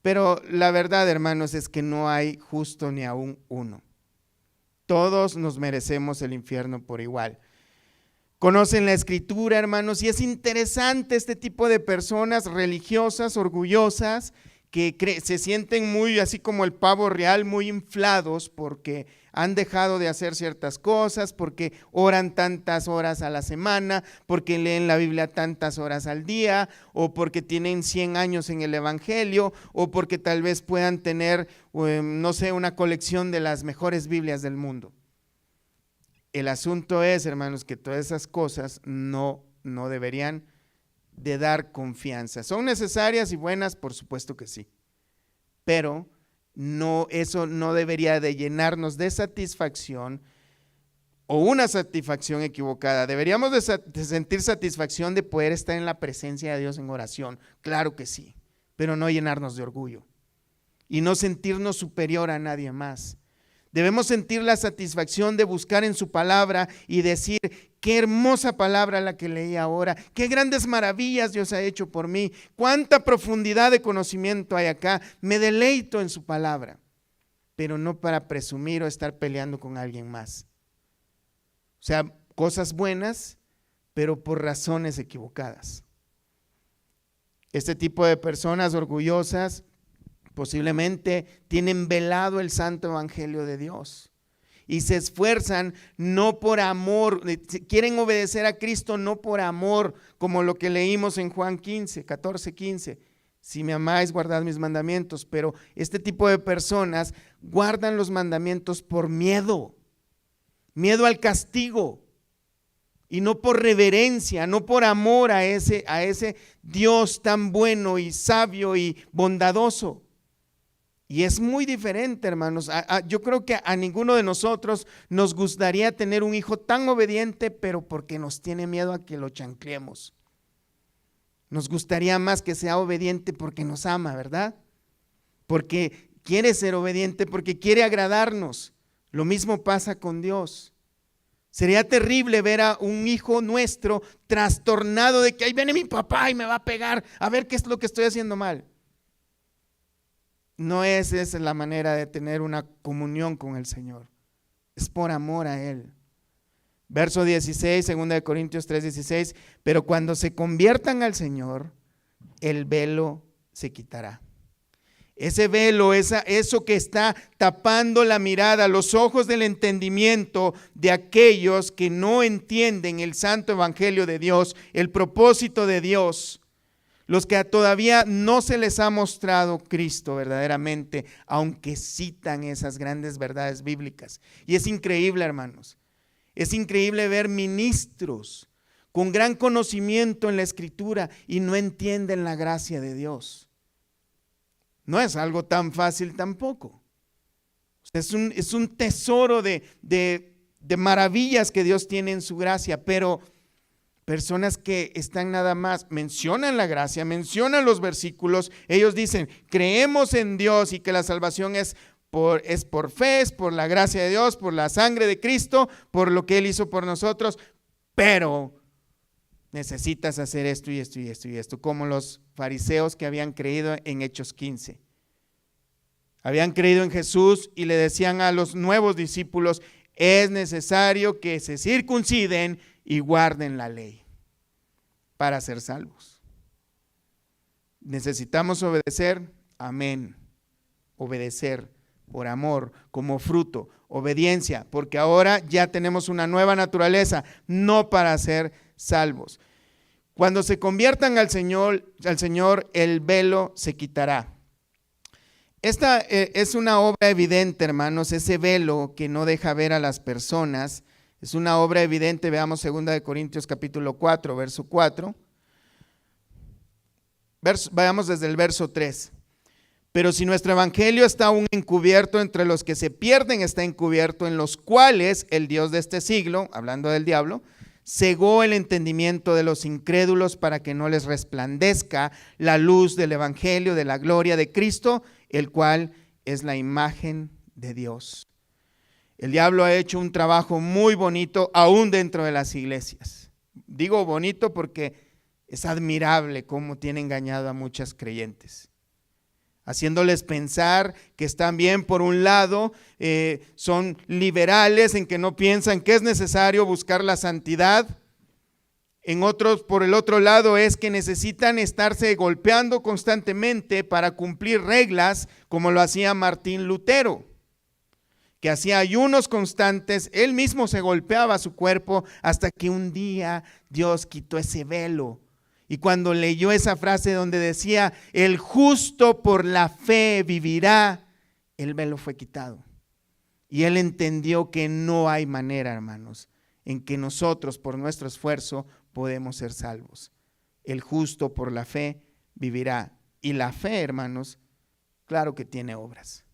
Pero la verdad, hermanos, es que no hay justo ni aún uno. Todos nos merecemos el infierno por igual. Conocen la escritura, hermanos, y es interesante este tipo de personas religiosas, orgullosas, que se sienten muy así como el pavo real, muy inflados porque han dejado de hacer ciertas cosas, porque oran tantas horas a la semana, porque leen la Biblia tantas horas al día, o porque tienen 100 años en el evangelio, o porque tal vez puedan tener, no sé, una colección de las mejores Biblias del mundo. El asunto es, hermanos, que todas esas cosas no deberían de dar confianza. ¿Son necesarias y buenas? Por supuesto que sí, pero no, eso no debería de llenarnos de satisfacción o una satisfacción equivocada. Deberíamos de sentir satisfacción de poder estar en la presencia de Dios en oración, claro que sí, pero no llenarnos de orgullo y no sentirnos superior a nadie más. Debemos sentir la satisfacción de buscar en su palabra y decir, qué hermosa palabra la que leí ahora, qué grandes maravillas Dios ha hecho por mí, cuánta profundidad de conocimiento hay acá, me deleito en su palabra, pero no para presumir o estar peleando con alguien más. O sea, cosas buenas, pero por razones equivocadas. Este tipo de personas orgullosas posiblemente tienen velado el santo evangelio de Dios y se esfuerzan no por amor, quieren obedecer a Cristo no por amor, como lo que leímos en Juan 14:15. Si me amáis, guardad mis mandamientos. Pero este tipo de personas guardan los mandamientos por miedo al castigo, y no por reverencia, no por amor a ese Dios tan bueno y sabio y bondadoso. Y es muy diferente, hermanos. Yo creo que a ninguno de nosotros nos gustaría tener un hijo tan obediente, pero porque nos tiene miedo a que lo chancleemos. Nos gustaría más que sea obediente porque nos ama, ¿verdad? Porque quiere ser obediente, porque quiere agradarnos. Lo mismo pasa con Dios. Sería terrible ver a un hijo nuestro trastornado de que ahí viene mi papá y me va a pegar, a ver qué es lo que estoy haciendo mal. No es esa la manera de tener una comunión con el Señor. Es por amor a Él. Verso 16, 2 Corintios 3:16, pero cuando se conviertan al Señor, el velo se quitará. Ese velo, eso que está tapando la mirada, los ojos del entendimiento de aquellos que no entienden el santo evangelio de Dios, el propósito de Dios. Los que todavía no se les ha mostrado Cristo verdaderamente, aunque citan esas grandes verdades bíblicas. Y es increíble, hermanos, es increíble ver ministros con gran conocimiento en la Escritura y no entienden la gracia de Dios. No es algo tan fácil tampoco. Es un tesoro de maravillas que Dios tiene en su gracia, pero personas que están nada más, mencionan la gracia, mencionan los versículos, ellos dicen, creemos en Dios y que la salvación es por fe, es por la gracia de Dios, por la sangre de Cristo, por lo que Él hizo por nosotros, pero necesitas hacer esto y esto y esto y esto, como los fariseos que habían creído en Hechos 15. Habían creído en Jesús y le decían a los nuevos discípulos, es necesario que se circunciden y guarden la ley para ser salvos. Necesitamos obedecer, amén. Obedecer por amor, como fruto, obediencia, porque ahora ya tenemos una nueva naturaleza, no para ser salvos. Cuando se conviertan al Señor, el velo se quitará. Esta es una obra evidente, hermanos, ese velo que no deja ver a las personas. Es una obra evidente, veamos 2 Corintios capítulo 4, verso 4. Vayamos desde el verso 3. Pero si nuestro evangelio está aún encubierto, entre los que se pierden está encubierto, en los cuales el Dios de este siglo, hablando del diablo, cegó el entendimiento de los incrédulos para que no les resplandezca la luz del evangelio de la gloria de Cristo, el cual es la imagen de Dios. El diablo ha hecho un trabajo muy bonito aún dentro de las iglesias. Digo bonito porque es admirable cómo tiene engañado a muchas creyentes, haciéndoles pensar que están bien por un lado, son liberales en que no piensan que es necesario buscar la santidad. En otros, por el otro lado, es que necesitan estarse golpeando constantemente para cumplir reglas, como lo hacía Martín Lutero, que hacía ayunos constantes. Él mismo se golpeaba su cuerpo hasta que un día Dios quitó ese velo. Y cuando leyó esa frase donde decía, el justo por la fe vivirá, el velo fue quitado. Y él entendió que no hay manera, hermanos, en que nosotros por nuestro esfuerzo podemos ser salvos. El justo por la fe vivirá. Y la fe, hermanos, claro que tiene obras.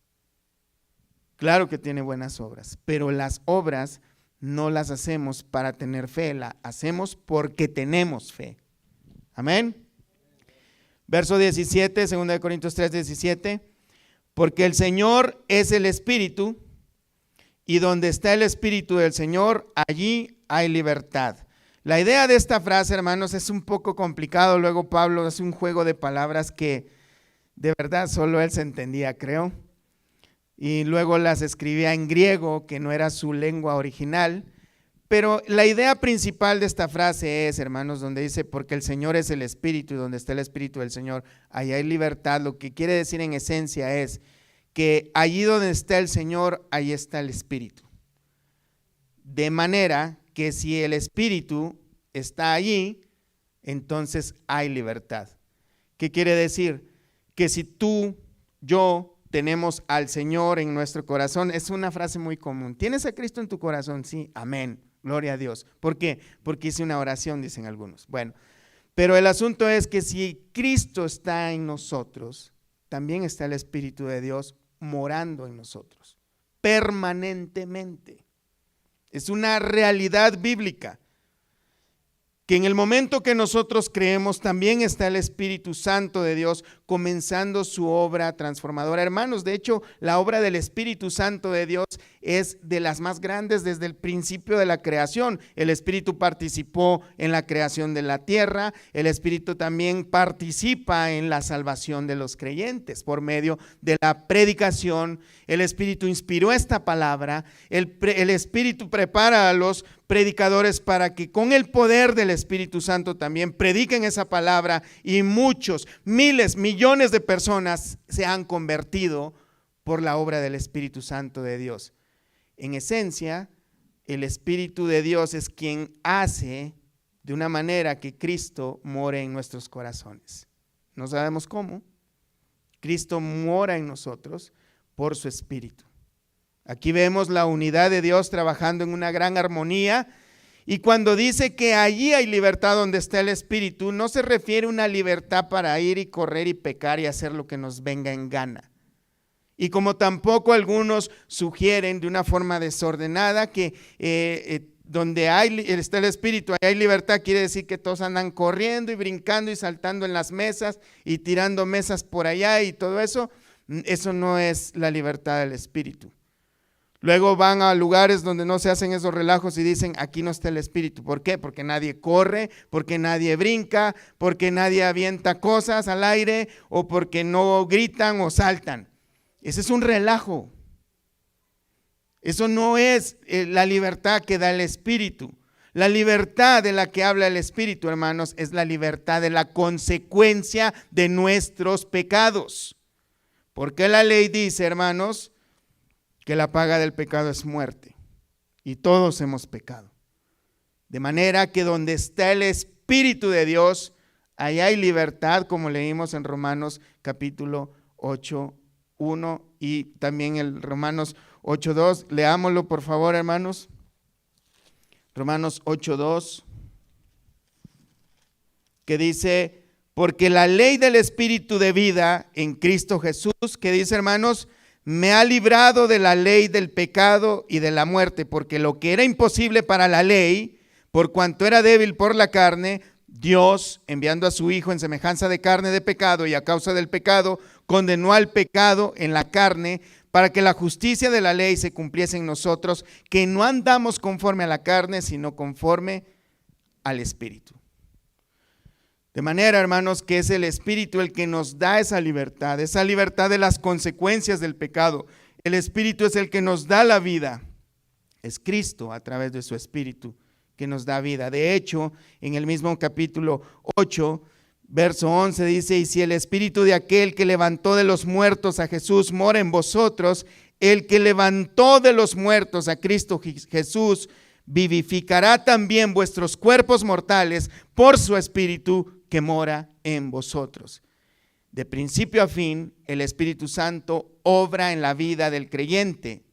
Claro que tiene buenas obras, pero las obras no las hacemos para tener fe, las hacemos porque tenemos fe. Amén. Verso 17, 2 Corintios 3, 17. Porque el Señor es el Espíritu, y donde está el Espíritu del Señor, allí hay libertad. La idea de esta frase, hermanos, es un poco complicado. Luego Pablo hace un juego de palabras que de verdad solo él se entendía, creo. Y luego las escribía en griego, que no era su lengua original. Pero la idea principal de esta frase es, hermanos, donde dice, porque el Señor es el Espíritu, y donde está el Espíritu del Señor, allí hay libertad. Lo que quiere decir en esencia es que allí donde está el Señor, allí está el Espíritu. De manera que si el Espíritu está allí, entonces hay libertad. ¿Qué quiere decir? Que si tú, yo, tenemos al Señor en nuestro corazón, es una frase muy común. ¿Tienes a Cristo en tu corazón? Sí, amén. Gloria a Dios. ¿Por qué? Porque hice una oración, dicen algunos. Bueno, pero el asunto es que si Cristo está en nosotros, también está el Espíritu de Dios morando en nosotros, permanentemente. Es una realidad bíblica, que en el momento que nosotros creemos, también está el Espíritu Santo de Dios comenzando su obra transformadora. Hermanos, de hecho, la obra del Espíritu Santo de Dios es de las más grandes desde el principio de la creación. El Espíritu participó en la creación de la tierra. El Espíritu también participa en la salvación de los creyentes por medio de la predicación. El Espíritu inspiró esta palabra. El Espíritu prepara a los predicadores para que con el poder del Espíritu Santo también prediquen esa palabra, y muchos, miles, millones de personas se han convertido por la obra del Espíritu Santo de Dios. En esencia, el Espíritu de Dios es quien hace de una manera que Cristo more en nuestros corazones. No sabemos cómo. Cristo mora en nosotros por su Espíritu. Aquí vemos la unidad de Dios trabajando en una gran armonía, y cuando dice que allí hay libertad donde está el Espíritu, no se refiere a una libertad para ir y correr y pecar y hacer lo que nos venga en gana. Y como tampoco algunos sugieren de una forma desordenada que donde está el Espíritu, ahí hay libertad, quiere decir que todos andan corriendo y brincando y saltando en las mesas y tirando mesas por allá y todo eso. Eso no es la libertad del Espíritu. Luego van a lugares donde no se hacen esos relajos y dicen, aquí no está el Espíritu. ¿Por qué? Porque nadie corre, porque nadie brinca, porque nadie avienta cosas al aire, o porque no gritan o saltan. Ese es un relajo. Eso no es la libertad que da el Espíritu. La libertad de la que habla el Espíritu, hermanos, es la libertad de la consecuencia de nuestros pecados. Porque la ley dice, hermanos, que la paga del pecado es muerte, y todos hemos pecado. De manera que donde está el Espíritu de Dios, ahí hay libertad, como leímos en Romanos capítulo 8:1 y también en Romanos 8:2. Leámoslo por favor, hermanos. Romanos 8:2, que dice, Porque la ley del Espíritu de vida en Cristo Jesús, que dice, hermanos, me ha librado de la ley del pecado y de la muerte, porque lo que era imposible para la ley, por cuanto era débil por la carne, Dios, enviando a su Hijo en semejanza de carne de pecado y a causa del pecado, condenó al pecado en la carne, para que la justicia de la ley se cumpliese en nosotros, que no andamos conforme a la carne, sino conforme al Espíritu. De manera, hermanos, que es el Espíritu el que nos da esa libertad de las consecuencias del pecado. El Espíritu es el que nos da la vida. Es Cristo a través de su Espíritu que nos da vida. De hecho, en el mismo capítulo 8, verso 11 dice, y si el Espíritu de aquel que levantó de los muertos a Jesús mora en vosotros, el que levantó de los muertos a Cristo Jesús vivificará también vuestros cuerpos mortales por su Espíritu que mora en vosotros. De principio a fin, el Espíritu Santo obra en la vida del creyente,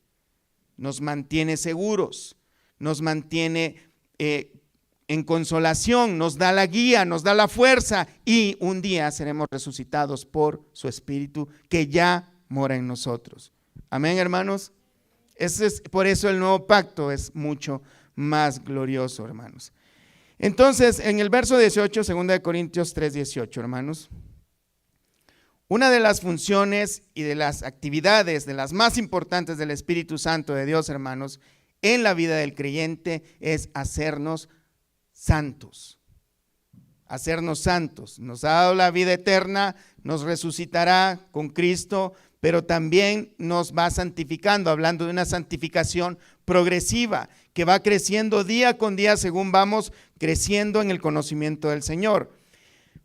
nos mantiene seguros, nos mantiene en consolación, nos da la guía, nos da la fuerza y un día seremos resucitados por su Espíritu que ya mora en nosotros. Amén, hermanos. Por eso el nuevo pacto es mucho más glorioso, hermanos. Entonces, en el verso 18, 2 Corintios 3:18, hermanos, una de las funciones y de las actividades, de las más importantes del Espíritu Santo de Dios, hermanos, en la vida del creyente es hacernos santos. Hacernos santos. Nos ha dado la vida eterna, nos resucitará con Cristo, pero también nos va santificando, hablando de una santificación progresiva que va creciendo día con día según vamos creciendo en el conocimiento del Señor.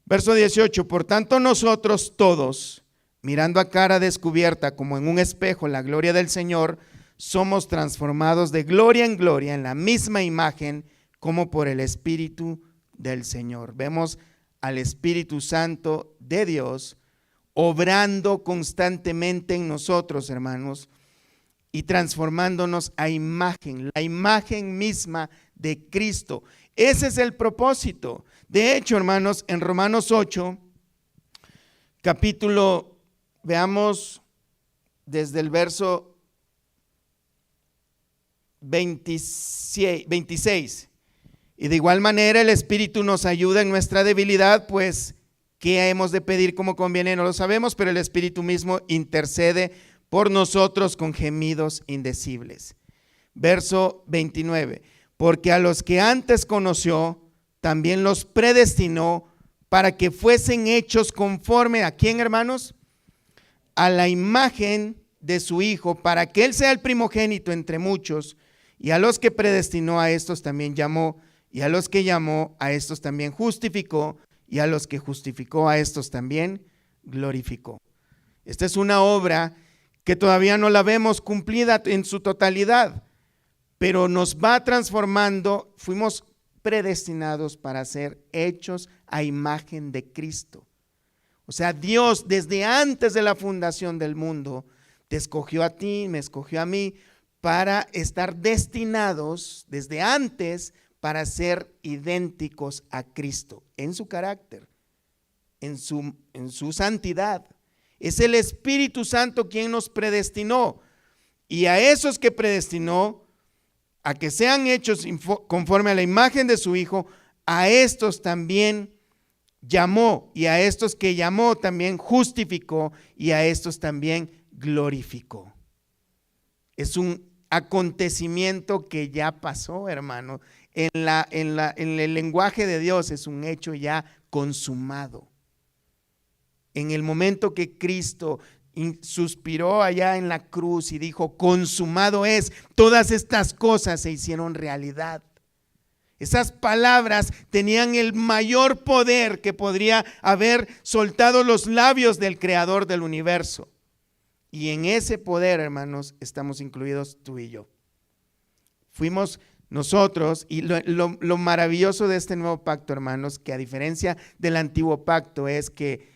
Verso 18, por tanto nosotros todos, mirando a cara descubierta como en un espejo la gloria del Señor, somos transformados de gloria en gloria en la misma imagen como por el Espíritu del Señor. Vemos al Espíritu Santo de Dios obrando constantemente en nosotros, hermanos, y transformándonos a imagen, la imagen misma de Cristo. Ese es el propósito. De hecho, hermanos, en Romanos 8, capítulo, veamos desde el verso 26. Y de igual manera el Espíritu nos ayuda en nuestra debilidad, pues ¿qué hemos de pedir como conviene? No lo sabemos, pero el Espíritu mismo intercede por nosotros con gemidos indecibles. Verso 29, porque a los que antes conoció, también los predestinó para que fuesen hechos conforme ¿a quién, hermanos? A la imagen de su Hijo, para que Él sea el primogénito entre muchos. Y a los que predestinó, a estos también llamó, y a los que llamó, a estos también justificó, y a los que justificó, a estos también glorificó. Esta es una obra que todavía no la vemos cumplida en su totalidad, pero nos va transformando. Fuimos predestinados para ser hechos a imagen de Cristo. O sea, Dios desde antes de la fundación del mundo te escogió a ti, me escogió a mí para estar destinados desde antes para ser idénticos a Cristo en su carácter, en su santidad. Es el Espíritu Santo quien nos predestinó, y a esos que predestinó a que sean hechos conforme a la imagen de su Hijo, a estos también llamó, y a estos que llamó también justificó, y a estos también glorificó. Es un acontecimiento que ya pasó, hermano. En el lenguaje de Dios es un hecho ya consumado. En el momento que Cristo suspiró allá en la cruz y dijo, consumado es, todas estas cosas se hicieron realidad. Esas palabras tenían el mayor poder que podría haber soltado los labios del Creador del universo. Y en ese poder, hermanos, estamos incluidos tú y yo. Fuimos nosotros, y lo maravilloso de este nuevo pacto, hermanos, que a diferencia del antiguo pacto es que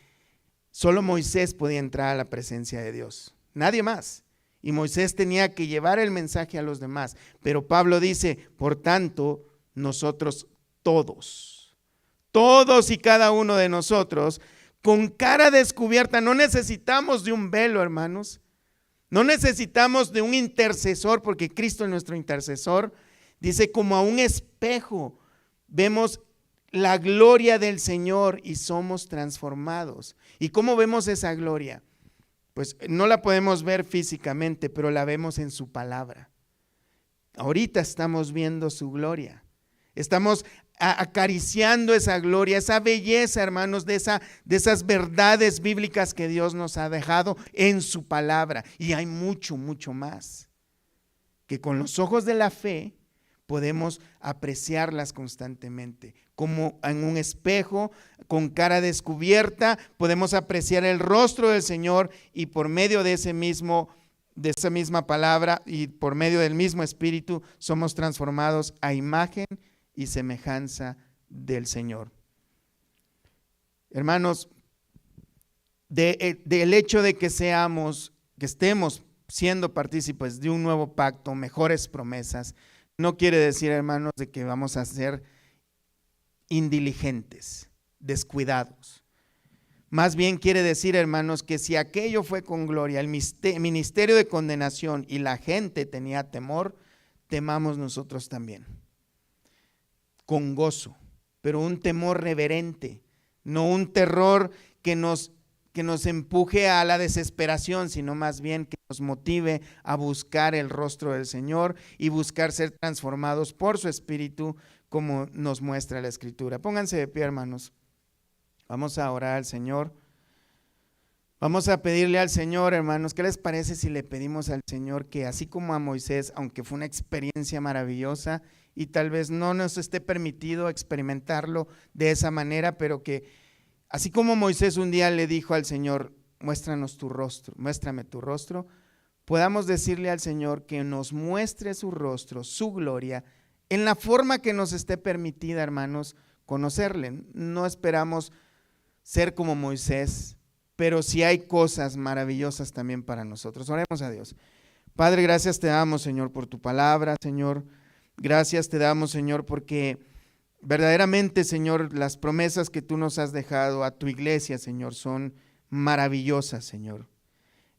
solo Moisés podía entrar a la presencia de Dios, nadie más. Y Moisés tenía que llevar el mensaje a los demás. Pero Pablo dice, por tanto, nosotros todos todos y cada uno de nosotros, con cara descubierta. No necesitamos de un velo, hermanos. No necesitamos de un intercesor, porque Cristo es nuestro intercesor. Dice, como a un espejo, vemos la gloria del Señor y somos transformados. ¿Y cómo vemos esa gloria? Pues no la podemos ver físicamente, pero la vemos en su palabra. Ahorita estamos viendo su gloria. Estamos acariciando esa gloria, esa belleza, hermanos, de esas verdades bíblicas que Dios nos ha dejado en su palabra. Y hay mucho, mucho más, que con los ojos de la fe podemos apreciarlas constantemente. Como en un espejo, con cara descubierta, podemos apreciar el rostro del Señor, y por medio de esa misma palabra y por medio del mismo Espíritu somos transformados a imagen y semejanza del Señor. Hermanos, del hecho de que estemos siendo partícipes de un nuevo pacto, mejores promesas, no quiere decir, hermanos, de que vamos a ser indiligentes, descuidados. Más bien quiere decir, hermanos, que si aquello fue con gloria, el ministerio de condenación, y la gente tenía temor, temamos nosotros también, con gozo, pero un temor reverente, no un terror que nos empuje a la desesperación, sino más bien que nos motive a buscar el rostro del Señor y buscar ser transformados por su Espíritu, como nos muestra la Escritura. Pónganse de pie, hermanos. Vamos a orar al Señor. Vamos a pedirle al Señor, hermanos, ¿qué les parece si le pedimos al Señor que así como a Moisés, aunque fue una experiencia maravillosa y tal vez no nos esté permitido experimentarlo de esa manera, pero que así como Moisés un día le dijo al Señor, muéstranos tu rostro, muéstrame tu rostro, podamos decirle al Señor que nos muestre su rostro, su gloria, en la forma que nos esté permitida, hermanos, conocerle. No esperamos ser como Moisés, pero sí hay cosas maravillosas también para nosotros. Oremos a Dios. Padre, gracias te damos, Señor, por tu palabra, Señor. Gracias te damos, Señor, porque verdaderamente, Señor, las promesas que tú nos has dejado a tu iglesia, Señor, son maravillosas, Señor.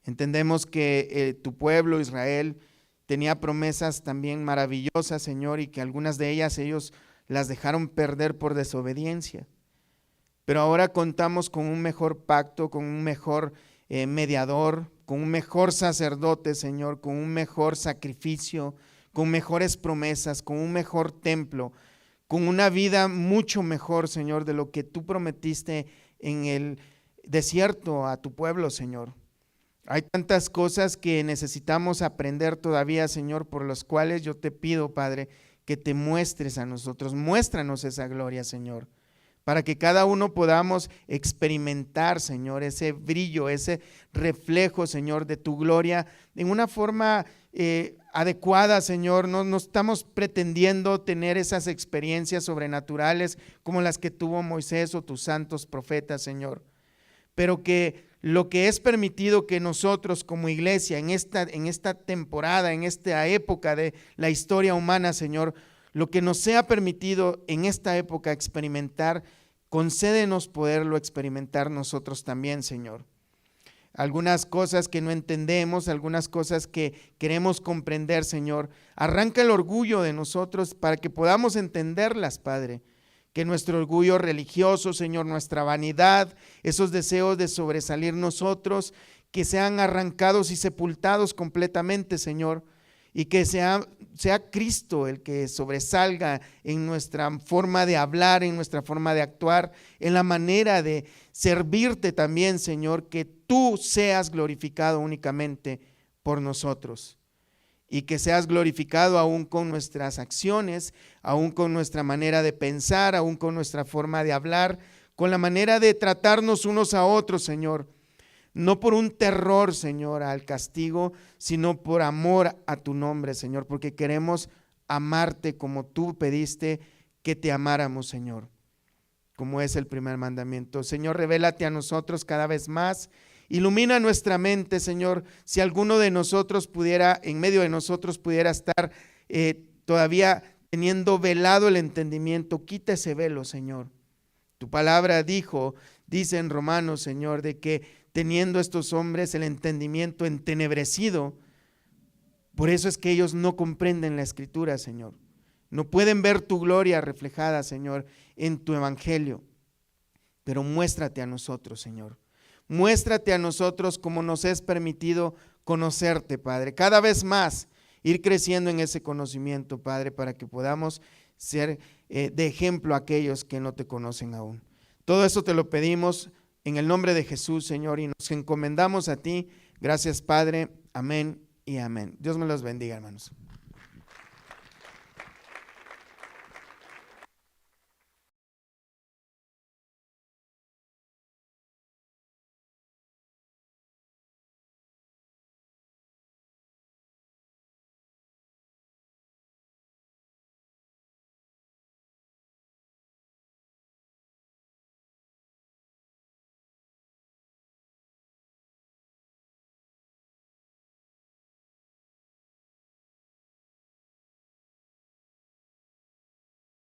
Entendemos que tu pueblo, Israel, tenía promesas también maravillosas, Señor, y que algunas de ellas ellos las dejaron perder por desobediencia. Pero ahora contamos con un mejor pacto, con un mejor mediador, con un mejor sacerdote, Señor, con un mejor sacrificio, con mejores promesas, con un mejor templo, con una vida mucho mejor, Señor, de lo que tú prometiste en el desierto a tu pueblo, Señor. Hay tantas cosas que necesitamos aprender todavía, Señor, por las cuales yo te pido, Padre, que te muestres a nosotros. Muéstranos esa gloria, Señor, para que cada uno podamos experimentar, Señor, ese brillo, ese reflejo, Señor, de tu gloria en una forma adecuada, Señor. No estamos pretendiendo tener esas experiencias sobrenaturales como las que tuvo Moisés o tus santos profetas, Señor, pero que lo que es permitido que nosotros como iglesia en esta temporada, en esta época de la historia humana, Señor, lo que nos sea permitido en esta época experimentar, concédenos poderlo experimentar nosotros también, Señor. Algunas cosas que no entendemos, algunas cosas que queremos comprender, Señor, arranca el orgullo de nosotros para que podamos entenderlas, Padre. Que nuestro orgullo religioso, Señor, nuestra vanidad, esos deseos de sobresalir nosotros, que sean arrancados y sepultados completamente, Señor, y que sea Cristo el que sobresalga en nuestra forma de hablar, en nuestra forma de actuar, en la manera de servirte también, Señor, que tú seas glorificado únicamente por nosotros. Y que seas glorificado aún con nuestras acciones, aún con nuestra manera de pensar, aún con nuestra forma de hablar, con la manera de tratarnos unos a otros, Señor. No por un terror, Señor, al castigo, sino por amor a tu nombre, Señor, porque queremos amarte como tú pediste que te amáramos, Señor, como es el primer mandamiento. Señor, revélate a nosotros cada vez más. Ilumina nuestra mente, Señor. Si alguno de nosotros pudiera, en medio de nosotros pudiera estar todavía teniendo velado el entendimiento, quita ese velo, Señor. Tu palabra dice en Romanos, Señor, de que teniendo estos hombres el entendimiento entenebrecido, por eso es que ellos no comprenden la Escritura, Señor. No pueden ver tu gloria reflejada, Señor, en tu evangelio. Pero muéstrate a nosotros, Señor. Muéstrate a nosotros como nos es permitido conocerte, Padre. Cada vez más ir creciendo en ese conocimiento, Padre, para que podamos ser de ejemplo a aquellos que no te conocen aún. Todo eso te lo pedimos en el nombre de Jesús, Señor, y nos encomendamos a ti. Gracias, Padre. Amén y amén. Dios me los bendiga, hermanos.